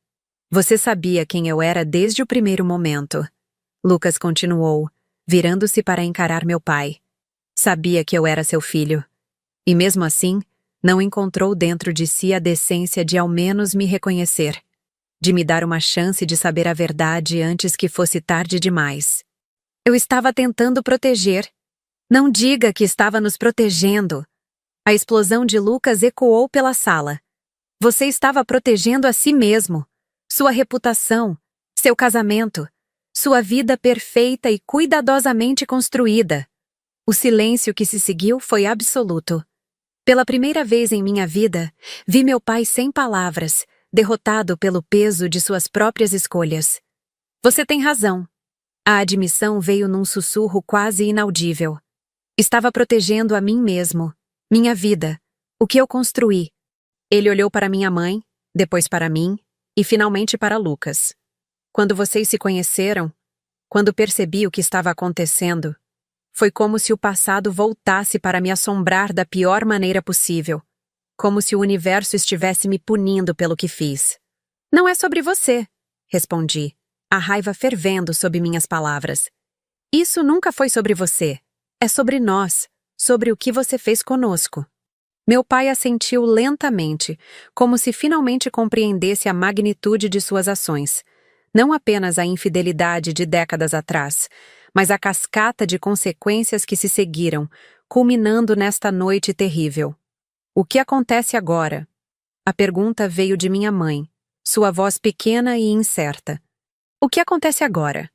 Você sabia quem eu era desde o primeiro momento. Lucas continuou, virando-se para encarar meu pai. Sabia que eu era seu filho. E mesmo assim, não encontrou dentro de si a decência de ao menos me reconhecer. De me dar uma chance de saber a verdade antes que fosse tarde demais. Eu estava tentando proteger. Não diga que estava nos protegendo. A explosão de Lucas ecoou pela sala. Você estava protegendo a si mesmo, sua reputação, seu casamento, sua vida perfeita e cuidadosamente construída. O silêncio que se seguiu foi absoluto. Pela primeira vez em minha vida, vi meu pai sem palavras, derrotado pelo peso de suas próprias escolhas. Você tem razão. A admissão veio num sussurro quase inaudível. Estava protegendo a mim mesmo, minha vida, o que eu construí. Ele olhou para minha mãe, depois para mim e finalmente para Lucas. Quando vocês se conheceram, quando percebi o que estava acontecendo, foi como se o passado voltasse para me assombrar da pior maneira possível, como se o universo estivesse me punindo pelo que fiz. Não é sobre você, respondi, a raiva fervendo sob minhas palavras. Isso nunca foi sobre você. É sobre nós, sobre o que você fez conosco. Meu pai assentiu lentamente, como se finalmente compreendesse a magnitude de suas ações. Não apenas a infidelidade de décadas atrás, mas a cascata de consequências que se seguiram, culminando nesta noite terrível. O que acontece agora? A pergunta veio de minha mãe, sua voz pequena e incerta. O que acontece agora?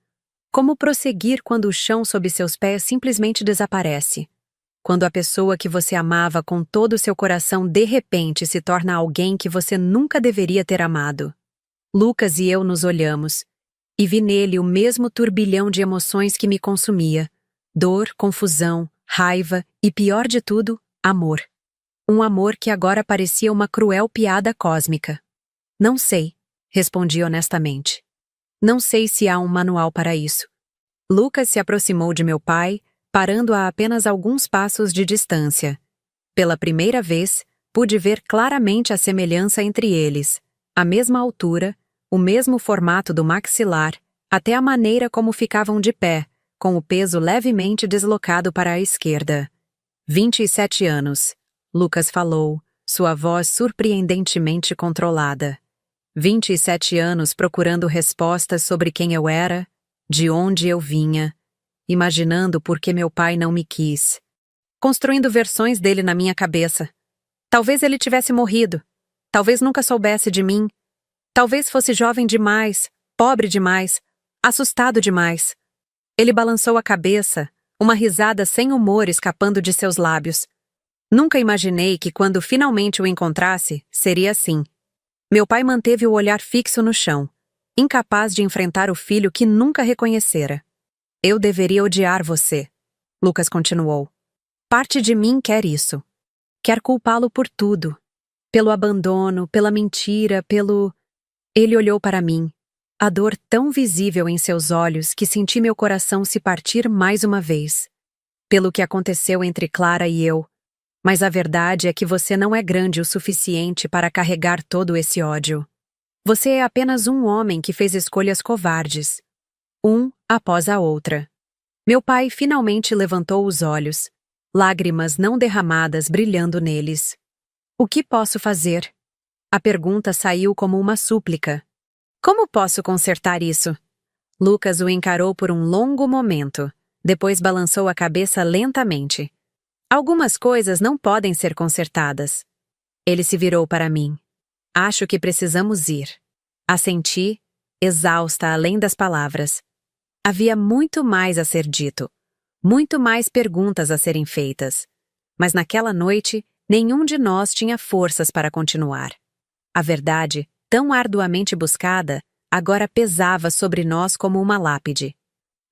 Como prosseguir quando o chão sob seus pés simplesmente desaparece? Quando a pessoa que você amava com todo o seu coração de repente se torna alguém que você nunca deveria ter amado? Lucas e eu nos olhamos, e vi nele o mesmo turbilhão de emoções que me consumia. Dor, confusão, raiva e, pior de tudo, amor. Um amor que agora parecia uma cruel piada cósmica. Não sei, respondi honestamente. Não sei se há um manual para isso. Lucas se aproximou de meu pai, parando a apenas alguns passos de distância. Pela primeira vez, pude ver claramente a semelhança entre eles, a mesma altura, o mesmo formato do maxilar, até a maneira como ficavam de pé, com o peso levemente deslocado para a esquerda. 27 anos, Lucas falou, sua voz surpreendentemente controlada. 27 anos procurando respostas sobre quem eu era, de onde eu vinha, imaginando por que meu pai não me quis, construindo versões dele na minha cabeça. Talvez ele tivesse morrido, talvez nunca soubesse de mim, talvez fosse jovem demais, pobre demais, assustado demais. Ele balançou a cabeça, uma risada sem humor escapando de seus lábios. Nunca imaginei que quando finalmente o encontrasse, seria assim. Meu pai manteve o olhar fixo no chão, incapaz de enfrentar o filho que nunca reconhecera. Eu deveria odiar você, Lucas continuou. Parte de mim quer isso. Quer culpá-lo por tudo. Pelo abandono, pela mentira, pelo... Ele olhou para mim. A dor tão visível em seus olhos que senti meu coração se partir mais uma vez. Pelo que aconteceu entre Clara e eu. Mas a verdade é que você não é grande o suficiente para carregar todo esse ódio. Você é apenas um homem que fez escolhas covardes. Um após a outra. Meu pai finalmente levantou os olhos, lágrimas não derramadas brilhando neles. O que posso fazer? A pergunta saiu como uma súplica. Como posso consertar isso? Lucas o encarou por um longo momento, depois balançou a cabeça lentamente. Algumas coisas não podem ser consertadas. Ele se virou para mim. Acho que precisamos ir. Assenti, exausta além das palavras. Havia muito mais a ser dito, muito mais perguntas a serem feitas. Mas naquela noite, nenhum de nós tinha forças para continuar. A verdade, tão arduamente buscada, agora pesava sobre nós como uma lápide.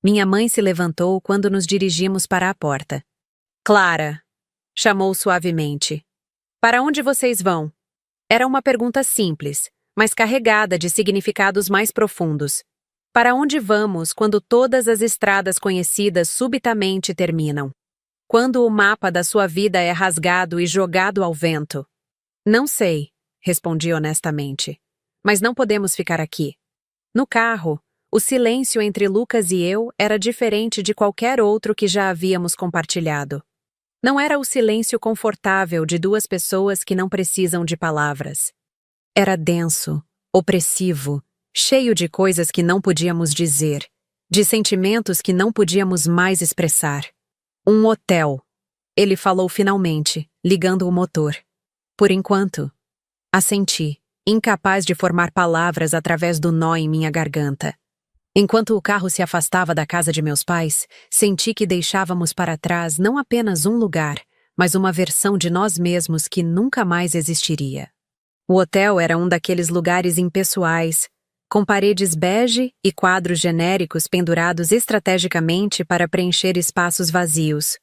Minha mãe se levantou quando nos dirigimos para a porta. Clara, chamou suavemente. Para onde vocês vão? Era uma pergunta simples, mas carregada de significados mais profundos. Para onde vamos quando todas as estradas conhecidas subitamente terminam? Quando o mapa da sua vida é rasgado e jogado ao vento? Não sei, respondi honestamente. Mas não podemos ficar aqui. No carro, o silêncio entre Lucas e eu era diferente de qualquer outro que já havíamos compartilhado. Não era o silêncio confortável de duas pessoas que não precisam de palavras. Era denso, opressivo, cheio de coisas que não podíamos dizer, de sentimentos que não podíamos mais expressar. Um hotel. Ele falou finalmente, ligando o motor. Por enquanto. Assenti, incapaz de formar palavras através do nó em minha garganta. Enquanto o carro se afastava da casa de meus pais, senti que deixávamos para trás não apenas um lugar, mas uma versão de nós mesmos que nunca mais existiria. O hotel era um daqueles lugares impessoais, com paredes bege e quadros genéricos pendurados estrategicamente para preencher espaços vazios.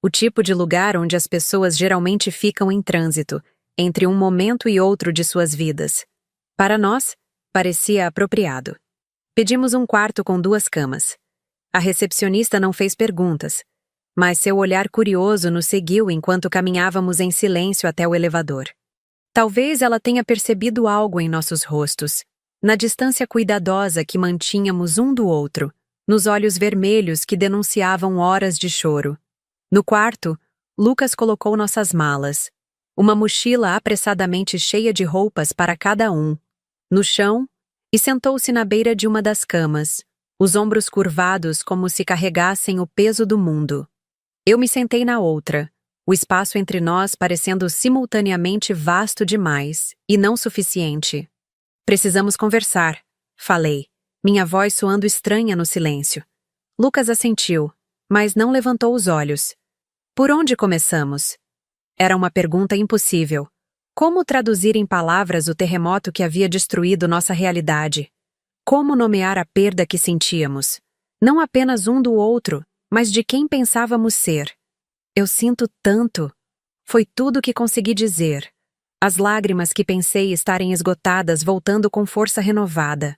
O tipo de lugar onde as pessoas geralmente ficam em trânsito, entre um momento e outro de suas vidas. Para nós, parecia apropriado. Pedimos um quarto com 2 camas. A recepcionista não fez perguntas, mas seu olhar curioso nos seguiu enquanto caminhávamos em silêncio até o elevador. Talvez ela tenha percebido algo em nossos rostos, na distância cuidadosa que mantínhamos um do outro, nos olhos vermelhos que denunciavam horas de choro. No quarto, Lucas colocou nossas malas, uma mochila apressadamente cheia de roupas para cada um, no chão, e sentou-se na beira de uma das camas, os ombros curvados como se carregassem o peso do mundo. Eu me sentei na outra, o espaço entre nós parecendo simultaneamente vasto demais e não suficiente. Precisamos conversar, falei, minha voz soando estranha no silêncio. Lucas assentiu, mas não levantou os olhos. Por onde começamos? Era uma pergunta impossível. Como traduzir em palavras o terremoto que havia destruído nossa realidade? Como nomear a perda que sentíamos? Não apenas um do outro, mas de quem pensávamos ser. Eu sinto tanto. Foi tudo que consegui dizer. As lágrimas que pensei estarem esgotadas voltando com força renovada.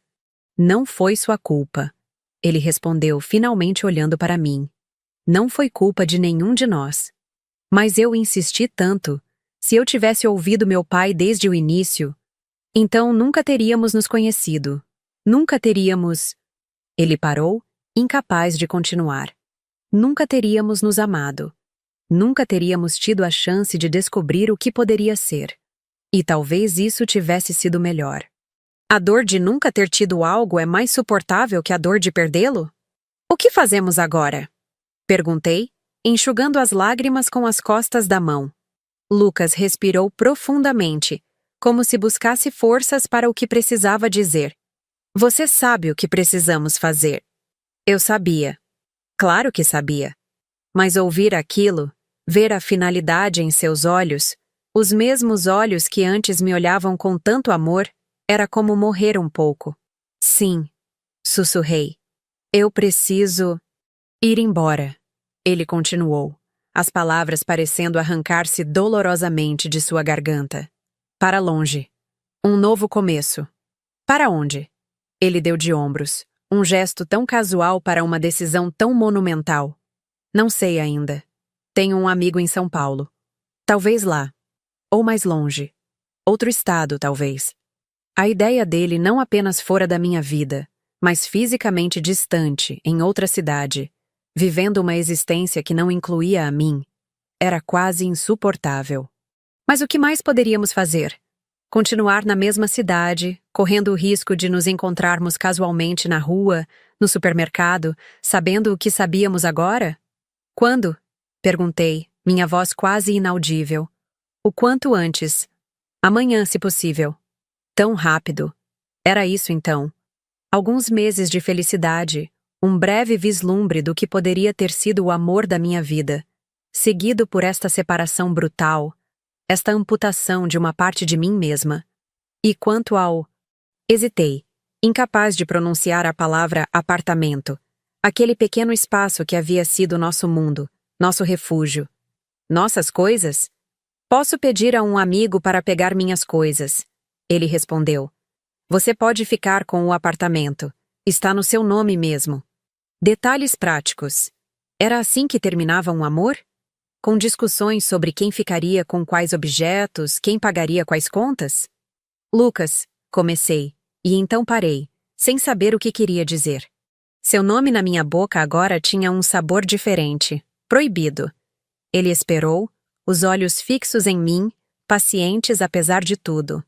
Não foi sua culpa. Ele respondeu, finalmente olhando para mim. Não foi culpa de nenhum de nós. Mas eu insisti tanto. Se eu tivesse ouvido meu pai desde o início, então nunca teríamos nos conhecido. Nunca teríamos... Ele parou, incapaz de continuar. Nunca teríamos nos amado. Nunca teríamos tido a chance de descobrir o que poderia ser. E talvez isso tivesse sido melhor. A dor de nunca ter tido algo é mais suportável que a dor de perdê-lo? O que fazemos agora? Perguntei, enxugando as lágrimas com as costas da mão. Lucas respirou profundamente, como se buscasse forças para o que precisava dizer. Você sabe o que precisamos fazer. Eu sabia. Claro que sabia. Mas ouvir aquilo, ver a finalidade em seus olhos, os mesmos olhos que antes me olhavam com tanto amor, era como morrer um pouco. Sim, sussurrei. Eu preciso ir embora. Ele continuou, as palavras parecendo arrancar-se dolorosamente de sua garganta. Para longe. Um novo começo. Para onde? Ele deu de ombros, um gesto tão casual para uma decisão tão monumental. Não sei ainda. Tenho um amigo em São Paulo. Talvez lá. Ou mais longe. Outro estado, talvez. A ideia dele não apenas fora da minha vida, mas fisicamente distante, em outra cidade, vivendo uma existência que não incluía a mim, era quase insuportável. Mas o que mais poderíamos fazer? Continuar na mesma cidade, correndo o risco de nos encontrarmos casualmente na rua, no supermercado, sabendo o que sabíamos agora? Quando? Perguntei, minha voz quase inaudível. O quanto antes. Amanhã, se possível. Tão rápido. Era isso então. Alguns meses de felicidade, um breve vislumbre do que poderia ter sido o amor da minha vida, seguido por esta separação brutal, esta amputação de uma parte de mim mesma. E quanto ao... Hesitei, incapaz de pronunciar a palavra apartamento, aquele pequeno espaço que havia sido nosso mundo, nosso refúgio. Nossas coisas? Posso pedir a um amigo para pegar minhas coisas. Ele respondeu. Você pode ficar com o apartamento. Está no seu nome mesmo. Detalhes práticos. Era assim que terminava um amor? Com discussões sobre quem ficaria com quais objetos, quem pagaria quais contas? Lucas, comecei, e então parei, sem saber o que queria dizer. Seu nome na minha boca agora tinha um sabor diferente, proibido. Ele esperou, os olhos fixos em mim, pacientes apesar de tudo.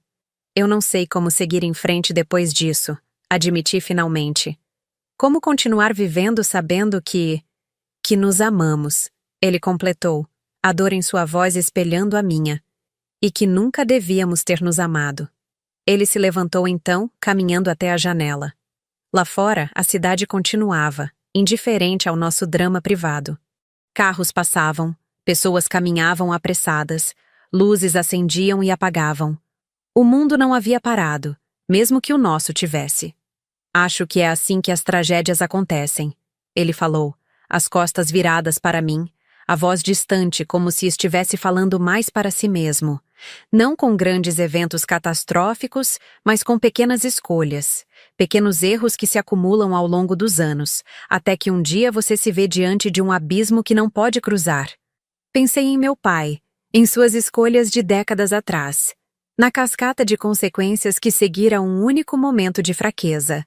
Eu não sei como seguir em frente depois disso, admiti finalmente. Como continuar vivendo sabendo que nos amamos, ele completou, a dor em sua voz espelhando a minha, e que nunca devíamos ter nos amado. Ele se levantou então, caminhando até a janela. Lá fora, a cidade continuava, indiferente ao nosso drama privado. Carros passavam, pessoas caminhavam apressadas, luzes acendiam e apagavam. O mundo não havia parado, mesmo que o nosso tivesse. Acho que é assim que as tragédias acontecem, ele falou, as costas viradas para mim, a voz distante como se estivesse falando mais para si mesmo, não com grandes eventos catastróficos, mas com pequenas escolhas, pequenos erros que se acumulam ao longo dos anos, até que um dia você se vê diante de um abismo que não pode cruzar. Pensei em meu pai, em suas escolhas de décadas atrás, na cascata de consequências que seguira um único momento de fraqueza.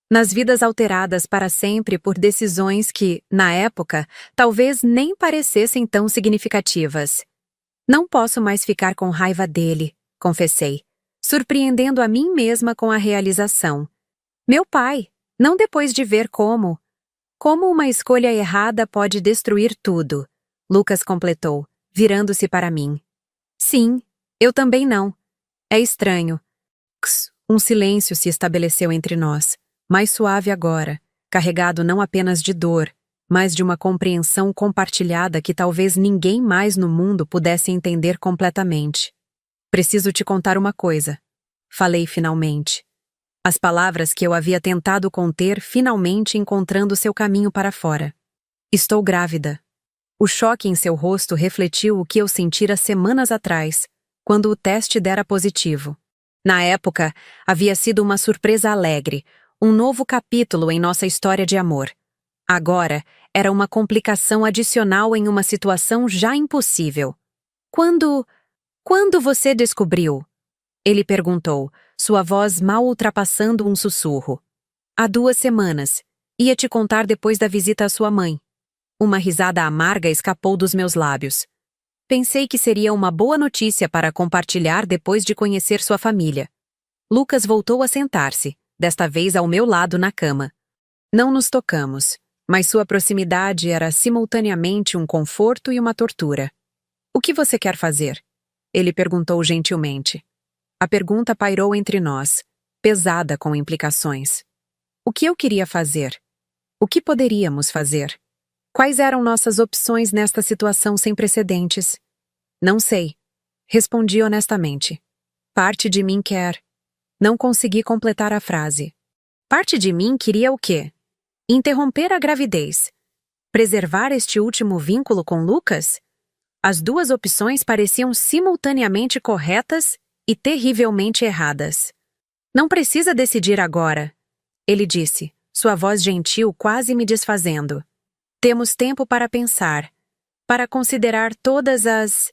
Nas vidas alteradas para sempre por decisões que, na época, talvez nem parecessem tão significativas. Não posso mais ficar com raiva dele, confessei, surpreendendo a mim mesma com a realização. Meu pai, não depois de ver como uma escolha errada pode destruir tudo, Lucas completou, virando-se para mim. Sim, eu também não. É estranho. Um silêncio se estabeleceu entre nós, mais suave agora, carregado não apenas de dor, mas de uma compreensão compartilhada que talvez ninguém mais no mundo pudesse entender completamente. Preciso te contar uma coisa. Falei finalmente. As palavras que eu havia tentado conter finalmente encontrando seu caminho para fora. Estou grávida. O choque em seu rosto refletiu o que eu sentira semanas atrás, quando o teste dera positivo. Na época, havia sido uma surpresa alegre, um novo capítulo em nossa história de amor. Agora, era uma complicação adicional em uma situação já impossível. Quando você descobriu? Ele perguntou, sua voz mal ultrapassando um sussurro. Há 2 semanas. Ia te contar depois da visita à sua mãe. Uma risada amarga escapou dos meus lábios. Pensei que seria uma boa notícia para compartilhar depois de conhecer sua família. Lucas voltou a sentar-se, desta vez ao meu lado na cama. Não nos tocamos, mas sua proximidade era simultaneamente um conforto e uma tortura. O que você quer fazer? Ele perguntou gentilmente. A pergunta pairou entre nós, pesada com implicações. O que eu queria fazer? O que poderíamos fazer? Quais eram nossas opções nesta situação sem precedentes? Não sei. Respondi honestamente. Parte de mim quer. Não consegui completar a frase. Parte de mim queria o quê? Interromper a gravidez. Preservar este último vínculo com Lucas? As 2 opções pareciam simultaneamente corretas e terrivelmente erradas. Não precisa decidir agora, ele disse, sua voz gentil quase me desfazendo. Temos tempo para pensar, para considerar todas as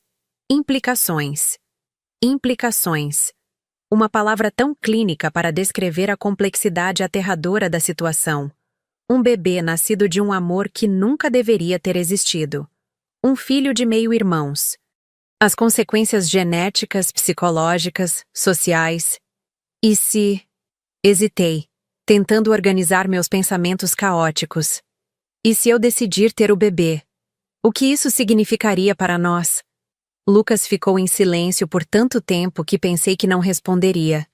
implicações. Implicações. Uma palavra tão clínica para descrever a complexidade aterradora da situação. Um bebê nascido de um amor que nunca deveria ter existido. Um filho de meio-irmãos. As consequências genéticas, psicológicas, sociais. E se... Hesitei, tentando organizar meus pensamentos caóticos. E se eu decidir ter o bebê? O que isso significaria para nós? Lucas ficou em silêncio por tanto tempo que pensei que não responderia.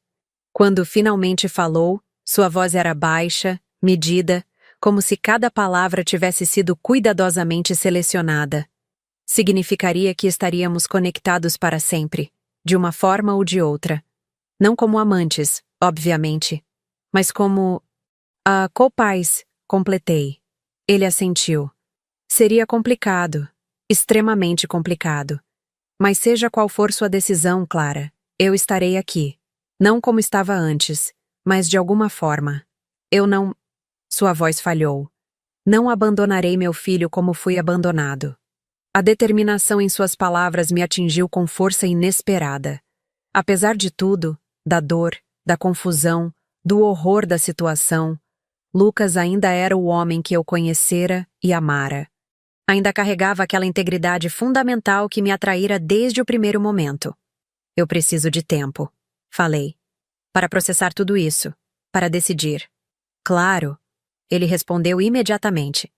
Quando finalmente falou, sua voz era baixa, medida, como se cada palavra tivesse sido cuidadosamente selecionada. Significaria que estaríamos conectados para sempre, de uma forma ou de outra. Não como amantes, obviamente, mas como... copais, completei. Ele assentiu. Seria complicado, extremamente complicado. Mas seja qual for sua decisão, Clara, eu estarei aqui. Não como estava antes, mas de alguma forma. Eu não... Sua voz falhou. Não abandonarei meu filho como fui abandonado. A determinação em suas palavras me atingiu com força inesperada. Apesar de tudo, da dor, da confusão, do horror da situação, Lucas ainda era o homem que eu conhecera e amara. Ainda carregava aquela integridade fundamental que me atraíra desde o primeiro momento. Eu preciso de tempo, falei, para processar tudo isso, para decidir. Claro, ele respondeu imediatamente.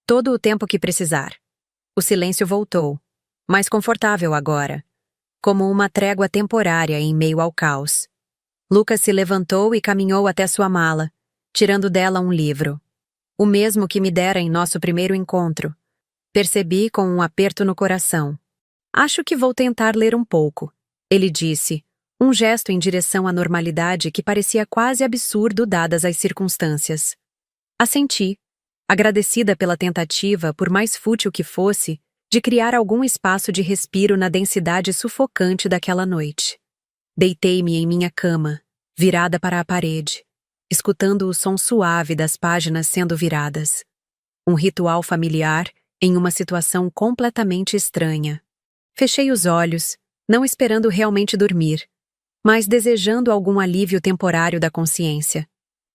Todo o tempo que precisar. O silêncio voltou, mais confortável agora, como uma trégua temporária em meio ao caos. Lucas se levantou e caminhou até sua mala, tirando dela um livro. O mesmo que me dera em nosso primeiro encontro. Percebi com um aperto no coração. Acho que vou tentar ler um pouco, ele disse, um gesto em direção à normalidade que parecia quase absurdo dadas as circunstâncias. Assenti, agradecida pela tentativa, por mais fútil que fosse, de criar algum espaço de respiro na densidade sufocante daquela noite. Deitei-me em minha cama, virada para a parede, escutando o som suave das páginas sendo viradas. Um ritual familiar em uma situação completamente estranha. Fechei os olhos, não esperando realmente dormir, mas desejando algum alívio temporário da consciência.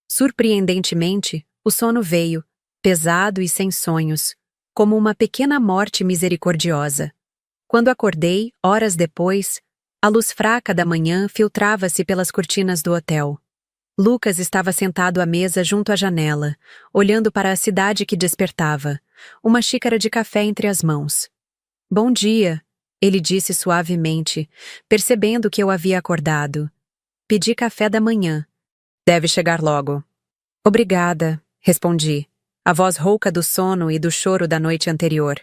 Surpreendentemente, o sono veio, pesado e sem sonhos, como uma pequena morte misericordiosa. Quando acordei, horas depois, a luz fraca da manhã filtrava-se pelas cortinas do hotel. Lucas estava sentado à mesa junto à janela, olhando para a cidade que despertava, uma xícara de café entre as mãos. Bom dia, ele disse suavemente, percebendo que eu havia acordado. Pedi café da manhã. Deve chegar logo. Obrigada, respondi, a voz rouca do sono e do choro da noite anterior.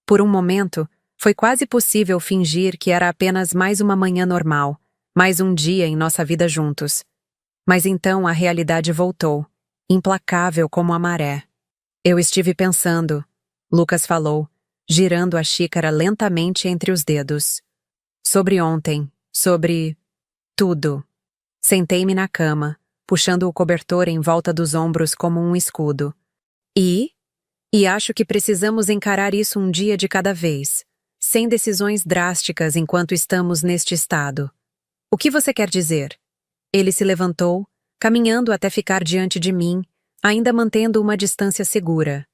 Por um momento, foi quase possível fingir que era apenas mais uma manhã normal, mais um dia em nossa vida juntos. Mas então a realidade voltou, implacável como a maré. Eu estive pensando, Lucas falou, girando a xícara lentamente entre os dedos. Sobre ontem, sobre tudo. Sentei-me na cama, puxando o cobertor em volta dos ombros como um escudo. E acho que precisamos encarar isso um dia de cada vez, sem decisões drásticas enquanto estamos neste estado. O que você quer dizer? Ele se levantou, caminhando até ficar diante de mim, ainda mantendo uma distância segura.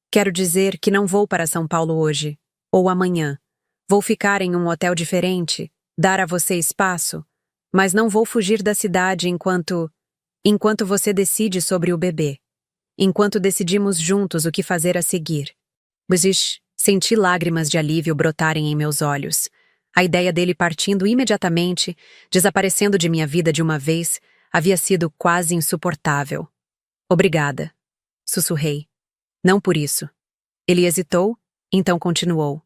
Quero dizer que não vou para São Paulo hoje, ou amanhã. Vou ficar em um hotel diferente, dar a você espaço, mas não vou fugir da cidade enquanto você decide sobre o bebê. Enquanto decidimos juntos o que fazer a seguir. Senti lágrimas de alívio brotarem em meus olhos. A ideia dele partindo imediatamente, desaparecendo de minha vida de uma vez, havia sido quase insuportável. Obrigada, sussurrei. Não por isso. Ele hesitou, então continuou.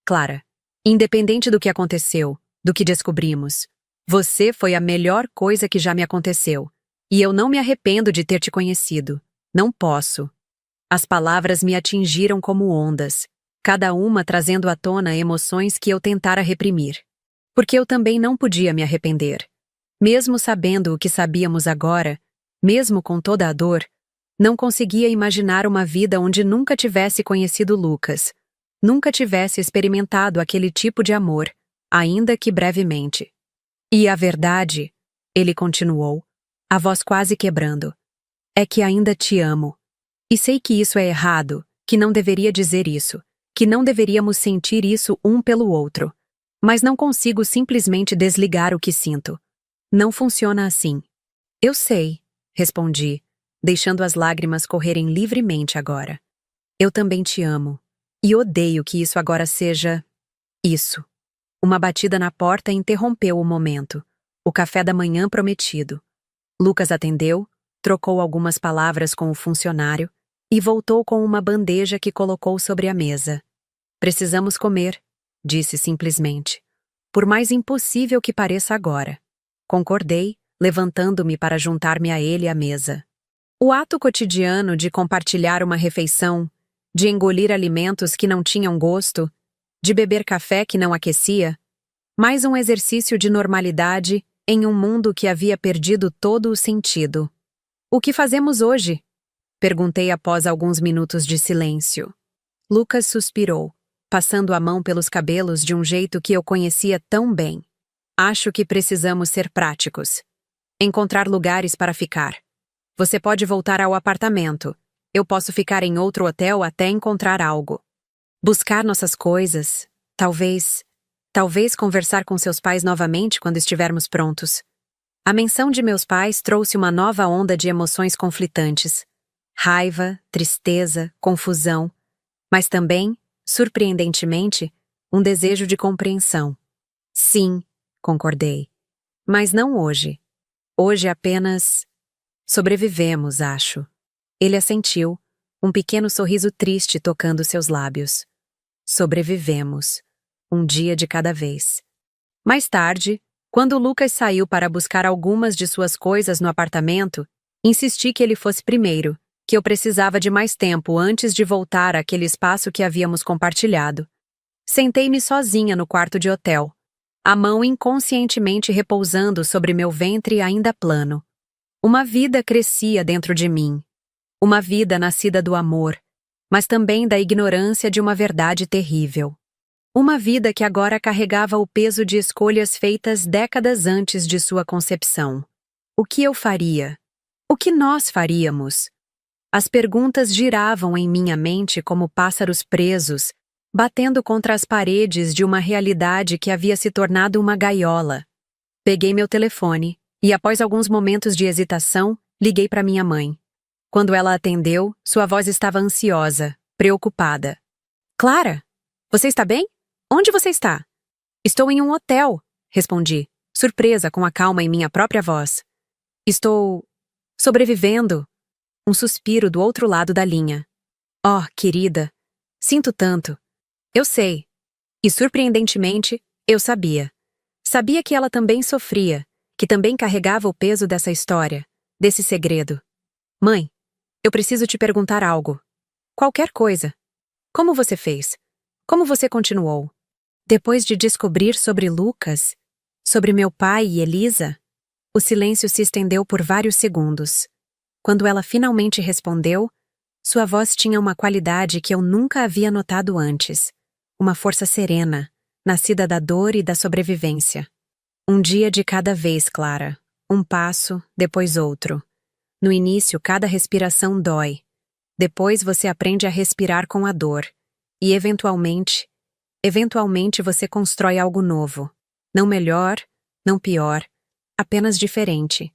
Clara, independente do que aconteceu, do que descobrimos, você foi a melhor coisa que já me aconteceu, e eu não me arrependo de ter te conhecido. Não posso. As palavras me atingiram como ondas, cada uma trazendo à tona emoções que eu tentara reprimir. Porque eu também não podia me arrepender. Mesmo sabendo o que sabíamos agora, mesmo com toda a dor, não conseguia imaginar uma vida onde nunca tivesse conhecido Lucas, nunca tivesse experimentado aquele tipo de amor, ainda que brevemente. E a verdade, ele continuou, a voz quase quebrando, é que ainda te amo. E sei que isso é errado, que não deveria dizer isso, que não deveríamos sentir isso um pelo outro. Mas não consigo simplesmente desligar o que sinto. Não funciona assim. Eu sei, respondi, deixando as lágrimas correrem livremente agora. Eu também te amo. E odeio que isso agora seja... isso. Uma batida na porta interrompeu o momento. O café da manhã prometido. Lucas atendeu, trocou algumas palavras com o funcionário e voltou com uma bandeja que colocou sobre a mesa. Precisamos comer, disse simplesmente. Por mais impossível que pareça agora. Concordei, levantando-me para juntar-me a ele à mesa. O ato cotidiano de compartilhar uma refeição, de engolir alimentos que não tinham gosto, de beber café que não aquecia, mais um exercício de normalidade em um mundo que havia perdido todo o sentido. O que fazemos hoje? Perguntei após alguns minutos de silêncio. Lucas suspirou, passando a mão pelos cabelos de um jeito que eu conhecia tão bem. Acho que precisamos ser práticos. Encontrar lugares para ficar. Você pode voltar ao apartamento. Eu posso ficar em outro hotel até encontrar algo. Buscar nossas coisas. Talvez conversar com seus pais novamente quando estivermos prontos. A menção de meus pais trouxe uma nova onda de emoções conflitantes. Raiva, tristeza, confusão, mas também, surpreendentemente, um desejo de compreensão. Sim, concordei. Mas não hoje. Hoje apenas... sobrevivemos, acho. Ele assentiu, um pequeno sorriso triste tocando seus lábios. Sobrevivemos. Um dia de cada vez. Mais tarde, quando Lucas saiu para buscar algumas de suas coisas no apartamento, insisti que ele fosse primeiro, que eu precisava de mais tempo antes de voltar àquele espaço que havíamos compartilhado. Sentei-me sozinha no quarto de hotel, a mão inconscientemente repousando sobre meu ventre ainda plano. Uma vida crescia dentro de mim. Uma vida nascida do amor, mas também da ignorância de uma verdade terrível. Uma vida que agora carregava o peso de escolhas feitas décadas antes de sua concepção. O que eu faria? O que nós faríamos? As perguntas giravam em minha mente como pássaros presos, batendo contra as paredes de uma realidade que havia se tornado uma gaiola. Peguei meu telefone e, após alguns momentos de hesitação, liguei para minha mãe. Quando ela atendeu, sua voz estava ansiosa, preocupada. Clara, você está bem? Onde você está? Estou em um hotel, respondi, surpresa com a calma em minha própria voz. Estou... sobrevivendo. Um suspiro do outro lado da linha. Oh, querida, sinto tanto. Eu sei. E surpreendentemente, eu sabia. Sabia que ela também sofria, que também carregava o peso dessa história, desse segredo. Mãe, eu preciso te perguntar algo. Qualquer coisa. Como você fez? Como você continuou? Depois de descobrir sobre Lucas, sobre meu pai e Elisa, o silêncio se estendeu por vários segundos. Quando ela finalmente respondeu, sua voz tinha uma qualidade que eu nunca havia notado antes. Uma força serena, nascida da dor e da sobrevivência. Um dia de cada vez, Clara. Um passo, depois outro. No início, cada respiração dói. Depois você aprende a respirar com a dor. E eventualmente você constrói algo novo. Não melhor, não pior, apenas diferente.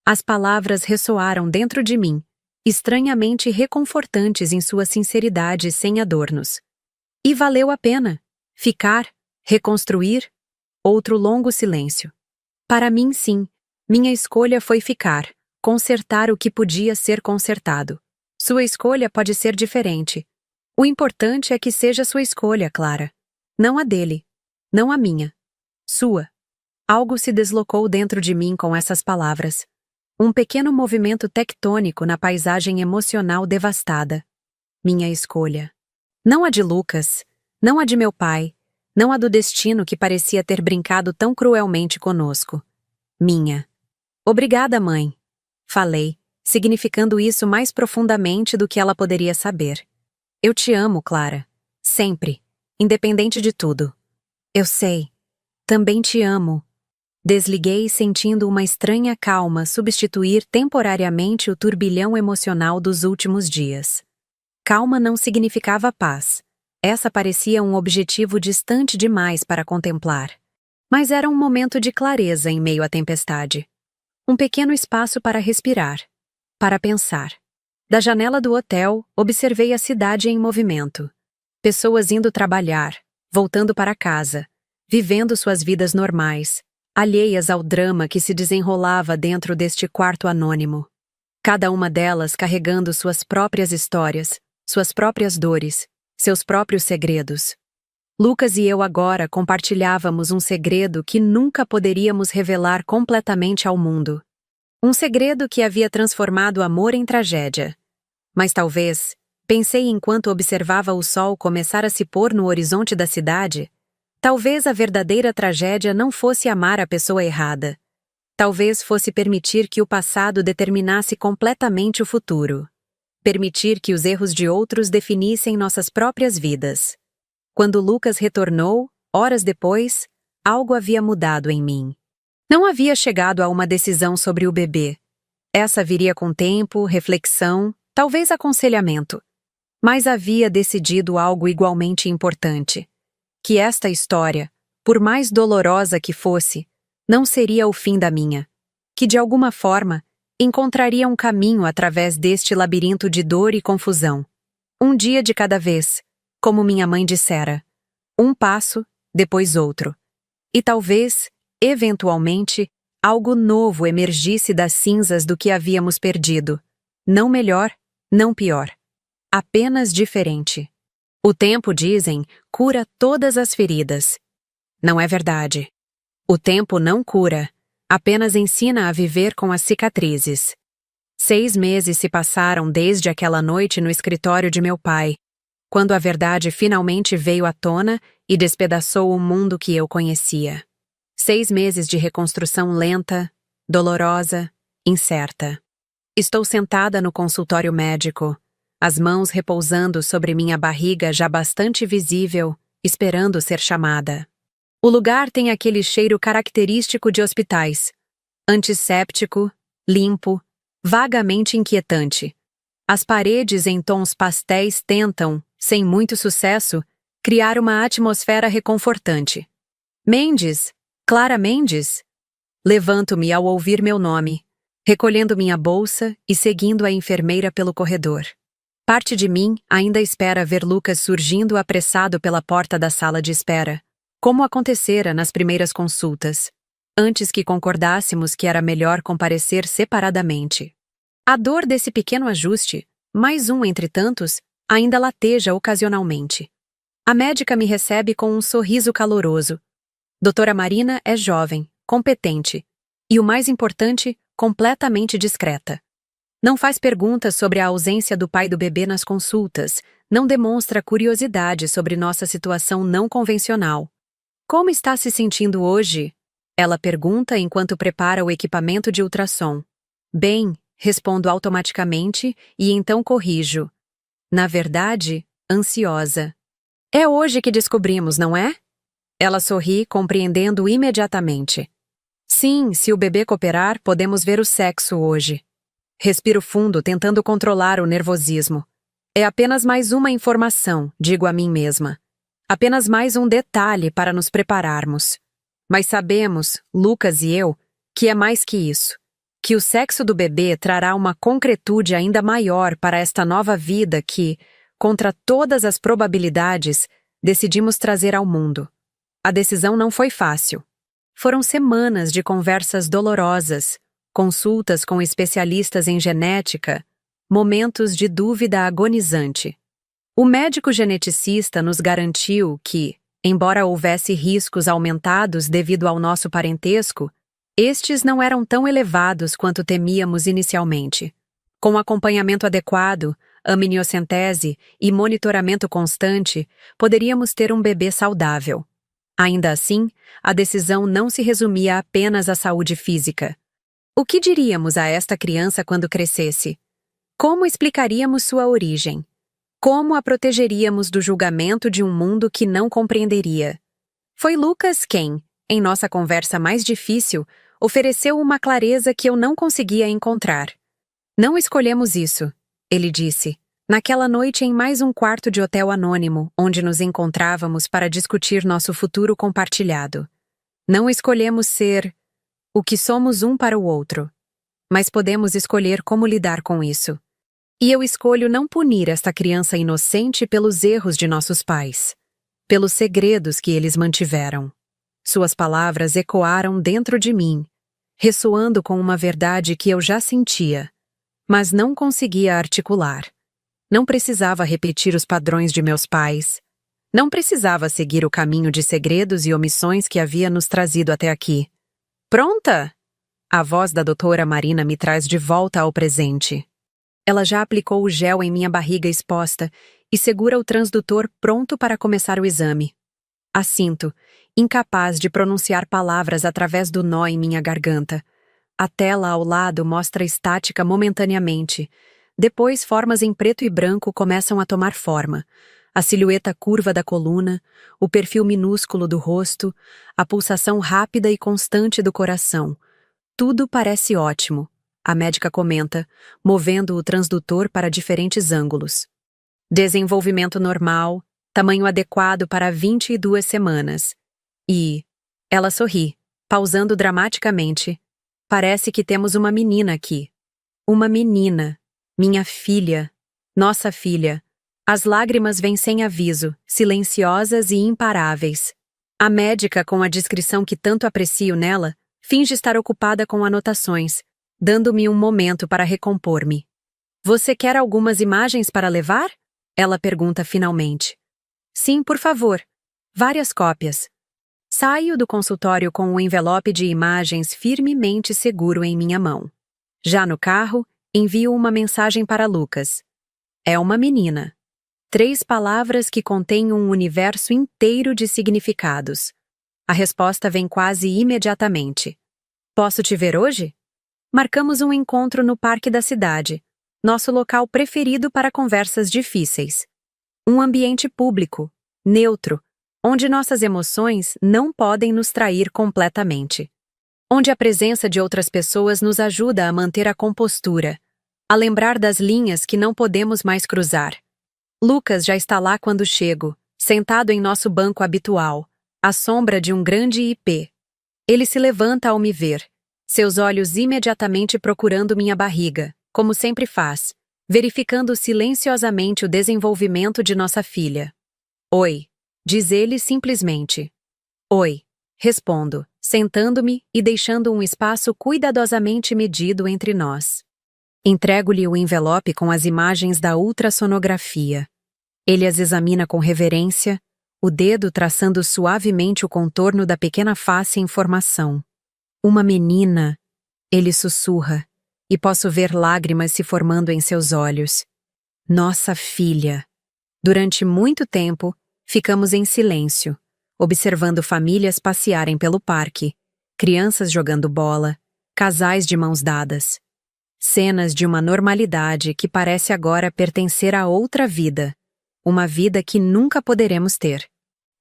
As palavras ressoaram dentro de mim, estranhamente reconfortantes em sua sinceridade sem adornos. E valeu a pena. Ficar, reconstruir, outro longo silêncio. Para mim, sim, minha escolha foi ficar, consertar o que podia ser consertado. Sua escolha pode ser diferente. O importante é que seja sua escolha, Clara. Não a dele. Não a minha. Sua. Algo se deslocou dentro de mim com essas palavras. Um pequeno movimento tectônico na paisagem emocional devastada. Minha escolha. Não a de Lucas, não a de meu pai, não a do destino que parecia ter brincado tão cruelmente conosco. Minha. Obrigada, mãe. Falei, significando isso mais profundamente do que ela poderia saber. Eu te amo, Clara. Sempre. Independente de tudo. Eu sei. Também te amo. Desliguei sentindo uma estranha calma substituir temporariamente o turbilhão emocional dos últimos dias. Calma não significava paz. Essa parecia um objetivo distante demais para contemplar. Mas era um momento de clareza em meio à tempestade. Um pequeno espaço para respirar. Para pensar. Da janela do hotel, observei a cidade em movimento. Pessoas indo trabalhar, voltando para casa, vivendo suas vidas normais, alheias ao drama que se desenrolava dentro deste quarto anônimo. Cada uma delas carregando suas próprias histórias, suas próprias dores, seus próprios segredos. Lucas e eu agora compartilhávamos um segredo que nunca poderíamos revelar completamente ao mundo. Um segredo que havia transformado o amor em tragédia. Mas talvez, pensei enquanto observava o sol começar a se pôr no horizonte da cidade, talvez a verdadeira tragédia não fosse amar a pessoa errada. Talvez fosse permitir que o passado determinasse completamente o futuro. Permitir que os erros de outros definissem nossas próprias vidas. Quando Lucas retornou, horas depois, algo havia mudado em mim. Não havia chegado a uma decisão sobre o bebê. Essa viria com tempo, reflexão, talvez aconselhamento. Mas havia decidido algo igualmente importante. Que esta história, por mais dolorosa que fosse, não seria o fim da minha. Que, de alguma forma, encontraria um caminho através deste labirinto de dor e confusão. Um dia de cada vez, como minha mãe dissera. Um passo, depois outro. E talvez, eventualmente, algo novo emergisse das cinzas do que havíamos perdido. Não melhor, não pior. Apenas diferente. O tempo, dizem, cura todas as feridas. Não é verdade. O tempo não cura, apenas ensina a viver com as cicatrizes. 6 meses se passaram desde aquela noite no escritório de meu pai, quando a verdade finalmente veio à tona e despedaçou o mundo que eu conhecia. 6 meses de reconstrução lenta, dolorosa, incerta. Estou sentada no consultório médico, as mãos repousando sobre minha barriga já bastante visível, esperando ser chamada. O lugar tem aquele cheiro característico de hospitais. Antisséptico, limpo, vagamente inquietante. As paredes em tons pastéis tentam, sem muito sucesso, criar uma atmosfera reconfortante. Mendes, Clara Mendes? Levanto-me ao ouvir meu nome, recolhendo minha bolsa e seguindo a enfermeira pelo corredor. Parte de mim ainda espera ver Lucas surgindo apressado pela porta da sala de espera, como acontecera nas primeiras consultas, antes que concordássemos que era melhor comparecer separadamente. A dor desse pequeno ajuste, mais um entre tantos, ainda lateja ocasionalmente. A médica me recebe com um sorriso caloroso. Doutora Marina é jovem, competente e, o mais importante, completamente discreta. Não faz perguntas sobre a ausência do pai do bebê nas consultas, não demonstra curiosidade sobre nossa situação não convencional. Como está se sentindo hoje? Ela pergunta enquanto prepara o equipamento de ultrassom. Bem, respondo automaticamente e então corrijo. Na verdade, ansiosa. É hoje que descobrimos, não é? Ela sorri, compreendendo imediatamente. Sim, se o bebê cooperar, podemos ver o sexo hoje. Respiro fundo, tentando controlar o nervosismo. É apenas mais uma informação, digo a mim mesma. Apenas mais um detalhe para nos prepararmos. Mas sabemos, Lucas e eu, que é mais que isso. Que o sexo do bebê trará uma concretude ainda maior para esta nova vida que, contra todas as probabilidades, decidimos trazer ao mundo. A decisão não foi fácil. Foram semanas de conversas dolorosas, consultas com especialistas em genética, momentos de dúvida agonizante. O médico geneticista nos garantiu que, embora houvesse riscos aumentados devido ao nosso parentesco, estes não eram tão elevados quanto temíamos inicialmente. Com acompanhamento adequado, amniocentese e monitoramento constante, poderíamos ter um bebê saudável. Ainda assim, a decisão não se resumia apenas à saúde física. O que diríamos a esta criança quando crescesse? Como explicaríamos sua origem? Como a protegeríamos do julgamento de um mundo que não compreenderia? Foi Lucas quem, em nossa conversa mais difícil, ofereceu uma clareza que eu não conseguia encontrar. Não escolhemos isso, ele disse, naquela noite em mais um quarto de hotel anônimo, onde nos encontrávamos para discutir nosso futuro compartilhado. Não escolhemos ser o que somos um para o outro, mas podemos escolher como lidar com isso. E eu escolho não punir esta criança inocente pelos erros de nossos pais, pelos segredos que eles mantiveram. Suas palavras ecoaram dentro de mim, ressoando com uma verdade que eu já sentia, mas não conseguia articular. Não precisava repetir os padrões de meus pais. Não precisava seguir o caminho de segredos e omissões que havia nos trazido até aqui. Pronta? A voz da doutora Marina me traz de volta ao presente. Ela já aplicou o gel em minha barriga exposta e segura o transdutor pronto para começar o exame. Assinto, incapaz de pronunciar palavras através do nó em minha garganta. A tela ao lado mostra estática momentaneamente. Depois, formas em preto e branco começam a tomar forma. A silhueta curva da coluna, o perfil minúsculo do rosto, a pulsação rápida e constante do coração. Tudo parece ótimo, a médica comenta, movendo o transdutor para diferentes ângulos. Desenvolvimento normal, tamanho adequado para 22 semanas. E ela sorri, pausando dramaticamente. Parece que temos uma menina aqui. Uma menina. Minha filha. Nossa filha. As lágrimas vêm sem aviso, silenciosas e imparáveis. A médica, com a descrição que tanto aprecio nela, finge estar ocupada com anotações, dando-me um momento para recompor-me. Você quer algumas imagens para levar? Ela pergunta finalmente. Sim, por favor. Várias cópias. Saio do consultório com o envelope de imagens firmemente seguro em minha mão. Já no carro, envio uma mensagem para Lucas. É uma menina. 3 palavras que contêm um universo inteiro de significados. A resposta vem quase imediatamente. Posso te ver hoje? Marcamos um encontro no parque da cidade, nosso local preferido para conversas difíceis. Um ambiente público, neutro, onde nossas emoções não podem nos trair completamente. Onde a presença de outras pessoas nos ajuda a manter a compostura, a lembrar das linhas que não podemos mais cruzar. Lucas já está lá quando chego, sentado em nosso banco habitual, à sombra de um grande IP. Ele se levanta ao me ver, seus olhos imediatamente procurando minha barriga, como sempre faz, verificando silenciosamente o desenvolvimento de nossa filha. Oi, diz ele simplesmente. Oi, respondo, sentando-me e deixando um espaço cuidadosamente medido entre nós. Entrego-lhe o envelope com as imagens da ultrassonografia. Ele as examina com reverência, o dedo traçando suavemente o contorno da pequena face em formação. Uma menina, ele sussurra, e posso ver lágrimas se formando em seus olhos. Nossa filha. Durante muito tempo, ficamos em silêncio, observando famílias passearem pelo parque, crianças jogando bola, casais de mãos dadas. Cenas de uma normalidade que parece agora pertencer a outra vida, uma vida que nunca poderemos ter.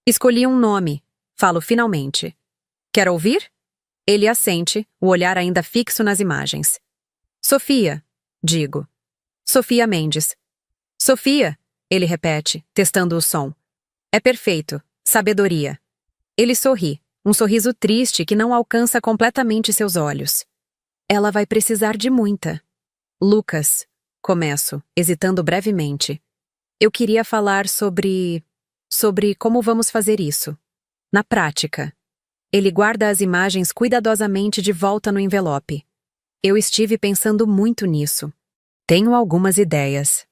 Escolhi um nome, falo finalmente. Quer ouvir? Ele assente, o olhar ainda fixo nas imagens. Sofia, digo. Sofia Mendes. Sofia, ele repete, testando o som. É perfeito, sabedoria. Ele sorri, um sorriso triste que não alcança completamente seus olhos. Ela vai precisar de muita. Lucas, começo, hesitando brevemente. Eu queria falar sobre como vamos fazer isso. Na prática. Ele guarda as imagens cuidadosamente de volta no envelope. Eu estive pensando muito nisso. Tenho algumas ideias.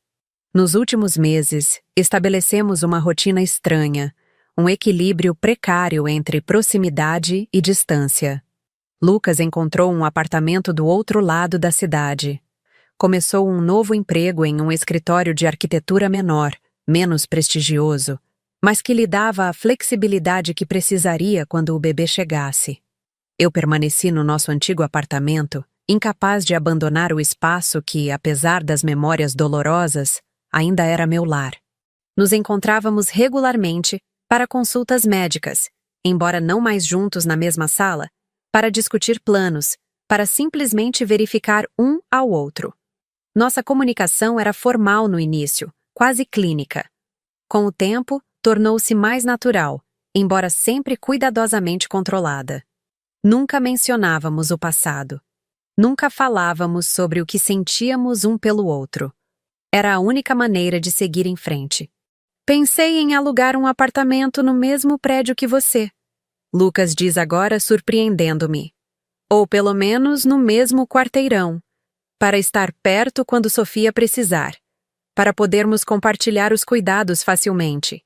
Nos últimos meses, estabelecemos uma rotina estranha, um equilíbrio precário entre proximidade e distância. Lucas encontrou um apartamento do outro lado da cidade. Começou um novo emprego em um escritório de arquitetura menor, menos prestigioso, mas que lhe dava a flexibilidade que precisaria quando o bebê chegasse. Eu permaneci no nosso antigo apartamento, incapaz de abandonar o espaço que, apesar das memórias dolorosas, ainda era meu lar. Nos encontrávamos regularmente para consultas médicas, embora não mais juntos na mesma sala, para discutir planos, para simplesmente verificar um ao outro. Nossa comunicação era formal no início, quase clínica. Com o tempo, tornou-se mais natural, embora sempre cuidadosamente controlada. Nunca mencionávamos o passado. Nunca falávamos sobre o que sentíamos um pelo outro. Era a única maneira de seguir em frente. Pensei em alugar um apartamento no mesmo prédio que você. Lucas diz agora surpreendendo-me. Ou pelo menos no mesmo quarteirão. Para estar perto quando Sofia precisar. Para podermos compartilhar os cuidados facilmente.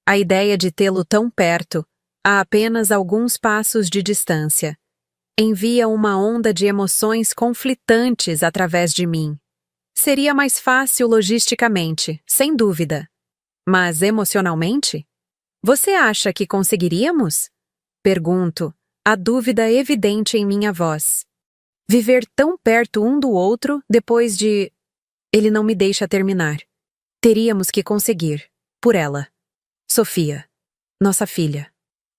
A ideia de tê-lo tão perto, a apenas alguns passos de distância, envia uma onda de emoções conflitantes através de mim. Seria mais fácil logisticamente, sem dúvida. Mas emocionalmente? Você acha que conseguiríamos? Pergunto, a dúvida evidente em minha voz. Viver tão perto um do outro depois de... Ele não me deixa terminar. Teríamos que conseguir, por ela. Sofia, nossa filha.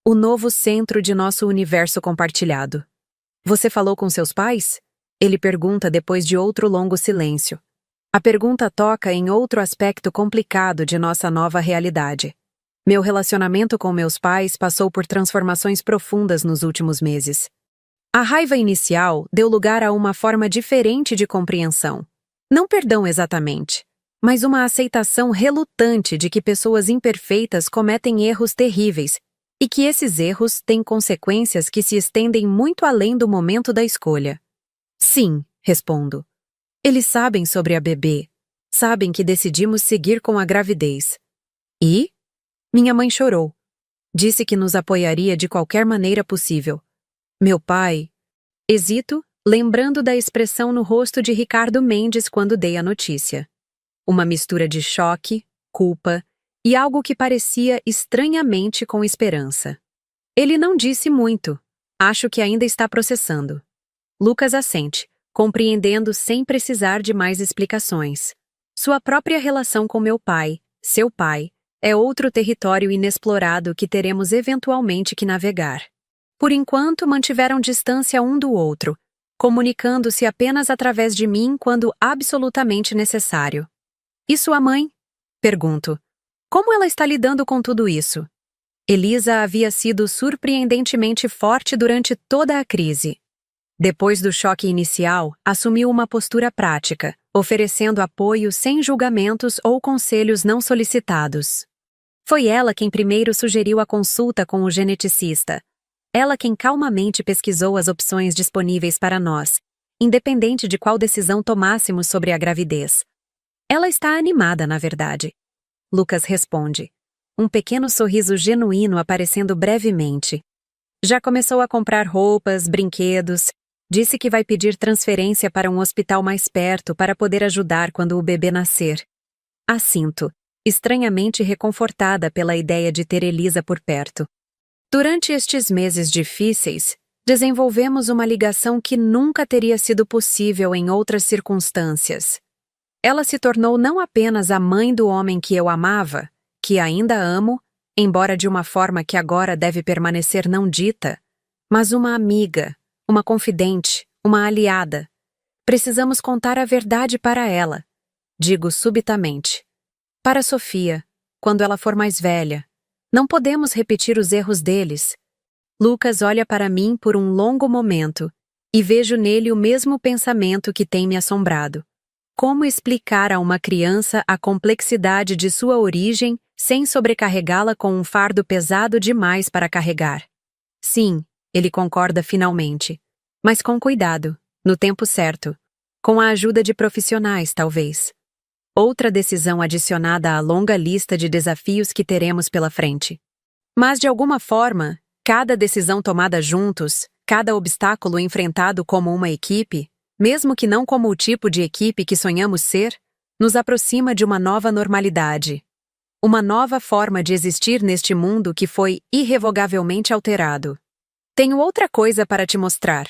O novo centro de nosso universo compartilhado. Você falou com seus pais? Ele pergunta depois de outro longo silêncio. A pergunta toca em outro aspecto complicado de nossa nova realidade. Meu relacionamento com meus pais passou por transformações profundas nos últimos meses. A raiva inicial deu lugar a uma forma diferente de compreensão. Não perdão exatamente, mas uma aceitação relutante de que pessoas imperfeitas cometem erros terríveis e que esses erros têm consequências que se estendem muito além do momento da escolha. Sim, respondo. Eles sabem sobre a bebê. Sabem que decidimos seguir com a gravidez. E? Minha mãe chorou. Disse que nos apoiaria de qualquer maneira possível. Meu pai... Hesito, lembrando da expressão no rosto de Ricardo Mendes quando dei a notícia. Uma mistura de choque, culpa e algo que parecia estranhamente com esperança. Ele não disse muito. Acho que ainda está processando. Lucas assente, compreendendo sem precisar de mais explicações. Sua própria relação com meu pai, seu pai, é outro território inexplorado que teremos eventualmente que navegar. Por enquanto, mantiveram distância um do outro, comunicando-se apenas através de mim quando absolutamente necessário. E sua mãe? Pergunto. Como ela está lidando com tudo isso? Elisa havia sido surpreendentemente forte durante toda a crise. Depois do choque inicial, assumiu uma postura prática, oferecendo apoio sem julgamentos ou conselhos não solicitados. Foi ela quem primeiro sugeriu a consulta com o geneticista. Ela quem calmamente pesquisou as opções disponíveis para nós, independente de qual decisão tomássemos sobre a gravidez. Ela está animada, na verdade. Lucas responde, um pequeno sorriso genuíno aparecendo brevemente. Já começou a comprar roupas, brinquedos, Disse que vai pedir transferência para um hospital mais perto para poder ajudar quando o bebê nascer. Assinto, estranhamente reconfortada pela ideia de ter Elisa por perto. Durante estes meses difíceis, desenvolvemos uma ligação que nunca teria sido possível em outras circunstâncias. Ela se tornou não apenas a mãe do homem que eu amava, que ainda amo, embora de uma forma que agora deve permanecer não dita, mas uma amiga, uma confidente, uma aliada. Precisamos contar a verdade para ela, digo subitamente. Para Sofia, quando ela for mais velha. Não podemos repetir os erros deles. Lucas olha para mim por um longo momento e vejo nele o mesmo pensamento que tem me assombrado. Como explicar a uma criança a complexidade de sua origem sem sobrecarregá-la com um fardo pesado demais para carregar? Sim, ele concorda finalmente. Mas com cuidado, no tempo certo. Com a ajuda de profissionais, talvez. Outra decisão adicionada à longa lista de desafios que teremos pela frente. Mas, de alguma forma, cada decisão tomada juntos, cada obstáculo enfrentado como uma equipe, mesmo que não como o tipo de equipe que sonhamos ser, nos aproxima de uma nova normalidade. Uma nova forma de existir neste mundo que foi irrevogavelmente alterado. Tenho outra coisa para te mostrar.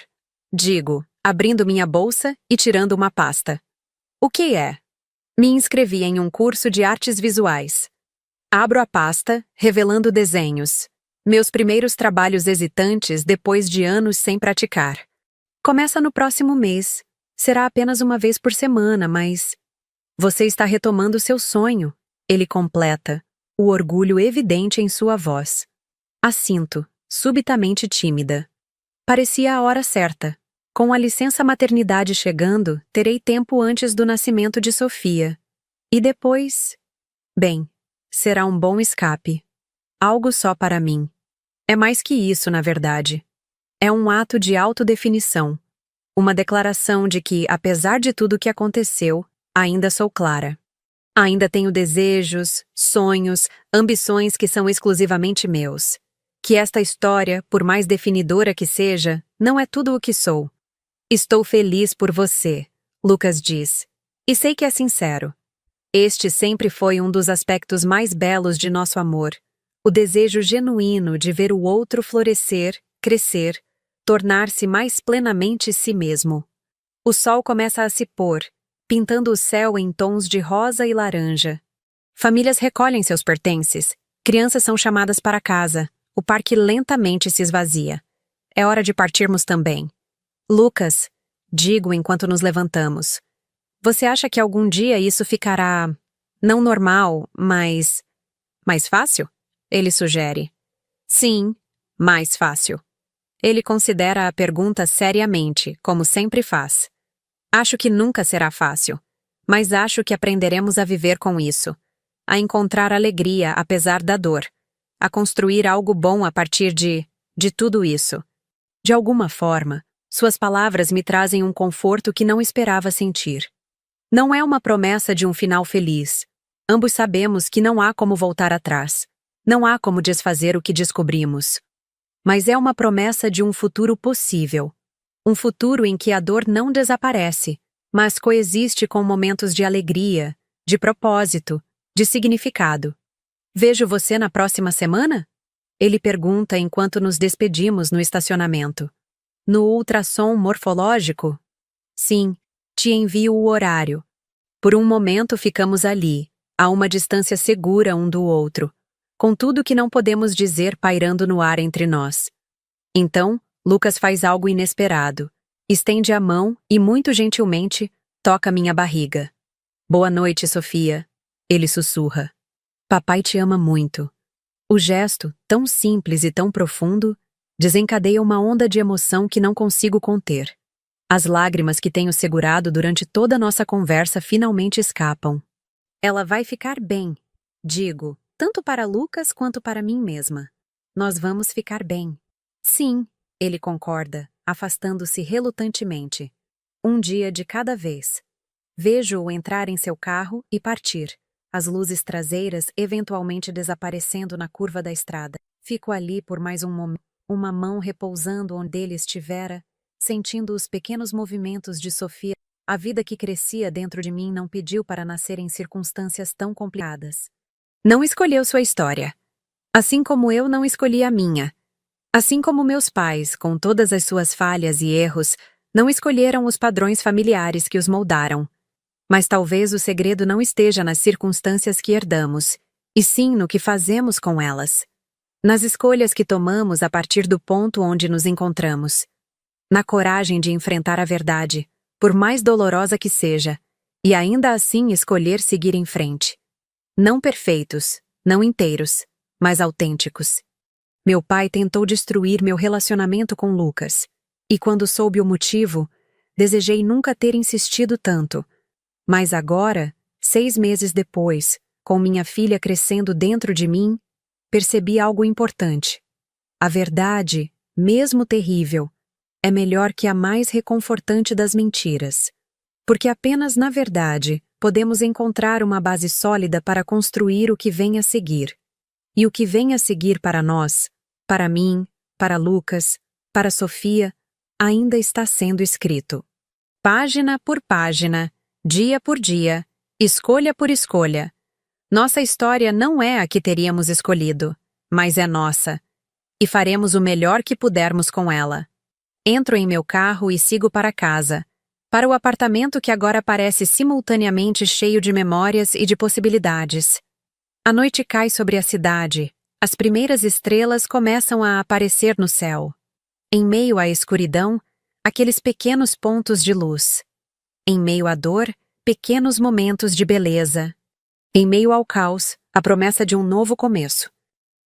Digo, abrindo minha bolsa e tirando uma pasta. O que é? Me inscrevi em um curso de artes visuais. Abro a pasta, revelando desenhos. Meus primeiros trabalhos hesitantes depois de anos sem praticar. Começa no próximo mês. Será apenas uma vez por semana, mas... Você está retomando seu sonho, ele completa, o orgulho evidente em sua voz. Assinto, subitamente tímida. Parecia a hora certa. Com a licença maternidade chegando, terei tempo antes do nascimento de Sofia. E depois... Bem, será um bom escape. Algo só para mim. É mais que isso, na verdade. É um ato de autodefinição. Uma declaração de que, apesar de tudo o que aconteceu, ainda sou Clara. Ainda tenho desejos, sonhos, ambições que são exclusivamente meus. Que esta história, por mais definidora que seja, não é tudo o que sou. Estou feliz por você, Lucas diz. E sei que é sincero. Este sempre foi um dos aspectos mais belos de nosso amor. O desejo genuíno de ver o outro florescer, crescer, tornar-se mais plenamente si mesmo. O sol começa a se pôr, pintando o céu em tons de rosa e laranja. Famílias recolhem seus pertences. Crianças são chamadas para casa. O parque lentamente se esvazia. É hora de partirmos também. Lucas, digo enquanto nos levantamos. Você acha que algum dia isso ficará... não normal, mas... mais fácil? Ele sugere. Sim, mais fácil. Ele considera a pergunta seriamente, como sempre faz. Acho que nunca será fácil, mas acho que aprenderemos a viver com isso, a encontrar alegria apesar da dor, a construir algo bom a partir de tudo isso. De alguma forma, suas palavras me trazem um conforto que não esperava sentir. Não é uma promessa de um final feliz. Ambos sabemos que não há como voltar atrás. Não há como desfazer o que descobrimos. Mas é uma promessa de um futuro possível. Um futuro em que a dor não desaparece, mas coexiste com momentos de alegria, de propósito, de significado. Vejo você na próxima semana? Ele pergunta enquanto nos despedimos no estacionamento. No ultrassom morfológico? Sim, te envio o horário. Por um momento ficamos ali, a uma distância segura um do outro, com tudo que não podemos dizer pairando no ar entre nós. Então, Lucas faz algo inesperado. Estende a mão e, muito gentilmente, toca minha barriga. Boa noite, Sofia. Ele sussurra. Papai te ama muito. O gesto, tão simples e tão profundo, desencadeia uma onda de emoção que não consigo conter. As lágrimas que tenho segurado durante toda a nossa conversa finalmente escapam. Ela vai ficar bem, digo, tanto para Lucas quanto para mim mesma. Nós vamos ficar bem. Sim, ele concorda, afastando-se relutantemente. Um dia de cada vez. Vejo-o entrar em seu carro e partir, as luzes traseiras eventualmente desaparecendo na curva da estrada. Fico ali por mais um momento, uma mão repousando onde ele estivera, sentindo os pequenos movimentos de Sofia. A vida que crescia dentro de mim não pediu para nascer em circunstâncias tão complicadas. Não escolheu sua história, assim como eu não escolhi a minha. Assim como meus pais, com todas as suas falhas e erros, não escolheram os padrões familiares que os moldaram. Mas talvez o segredo não esteja nas circunstâncias que herdamos, e sim no que fazemos com elas. Nas escolhas que tomamos a partir do ponto onde nos encontramos. Na coragem de enfrentar a verdade, por mais dolorosa que seja, e ainda assim escolher seguir em frente. Não perfeitos, não inteiros, mas autênticos. Meu pai tentou destruir meu relacionamento com Lucas, e quando soube o motivo, desejei nunca ter insistido tanto. Mas agora, 6 meses depois, com minha filha crescendo dentro de mim, percebi algo importante. A verdade, mesmo terrível, é melhor que a mais reconfortante das mentiras. Porque apenas na verdade podemos encontrar uma base sólida para construir o que vem a seguir. E o que vem a seguir para nós, para mim, para Lucas, para Sofia, ainda está sendo escrito. Página por página, dia por dia, escolha por escolha. Nossa história não é a que teríamos escolhido, mas é nossa. E faremos o melhor que pudermos com ela. Entro em meu carro e sigo para casa, para o apartamento que agora parece simultaneamente cheio de memórias e de possibilidades. A noite cai sobre a cidade, as primeiras estrelas começam a aparecer no céu. Em meio à escuridão, aqueles pequenos pontos de luz. Em meio à dor, pequenos momentos de beleza. Em meio ao caos, a promessa de um novo começo.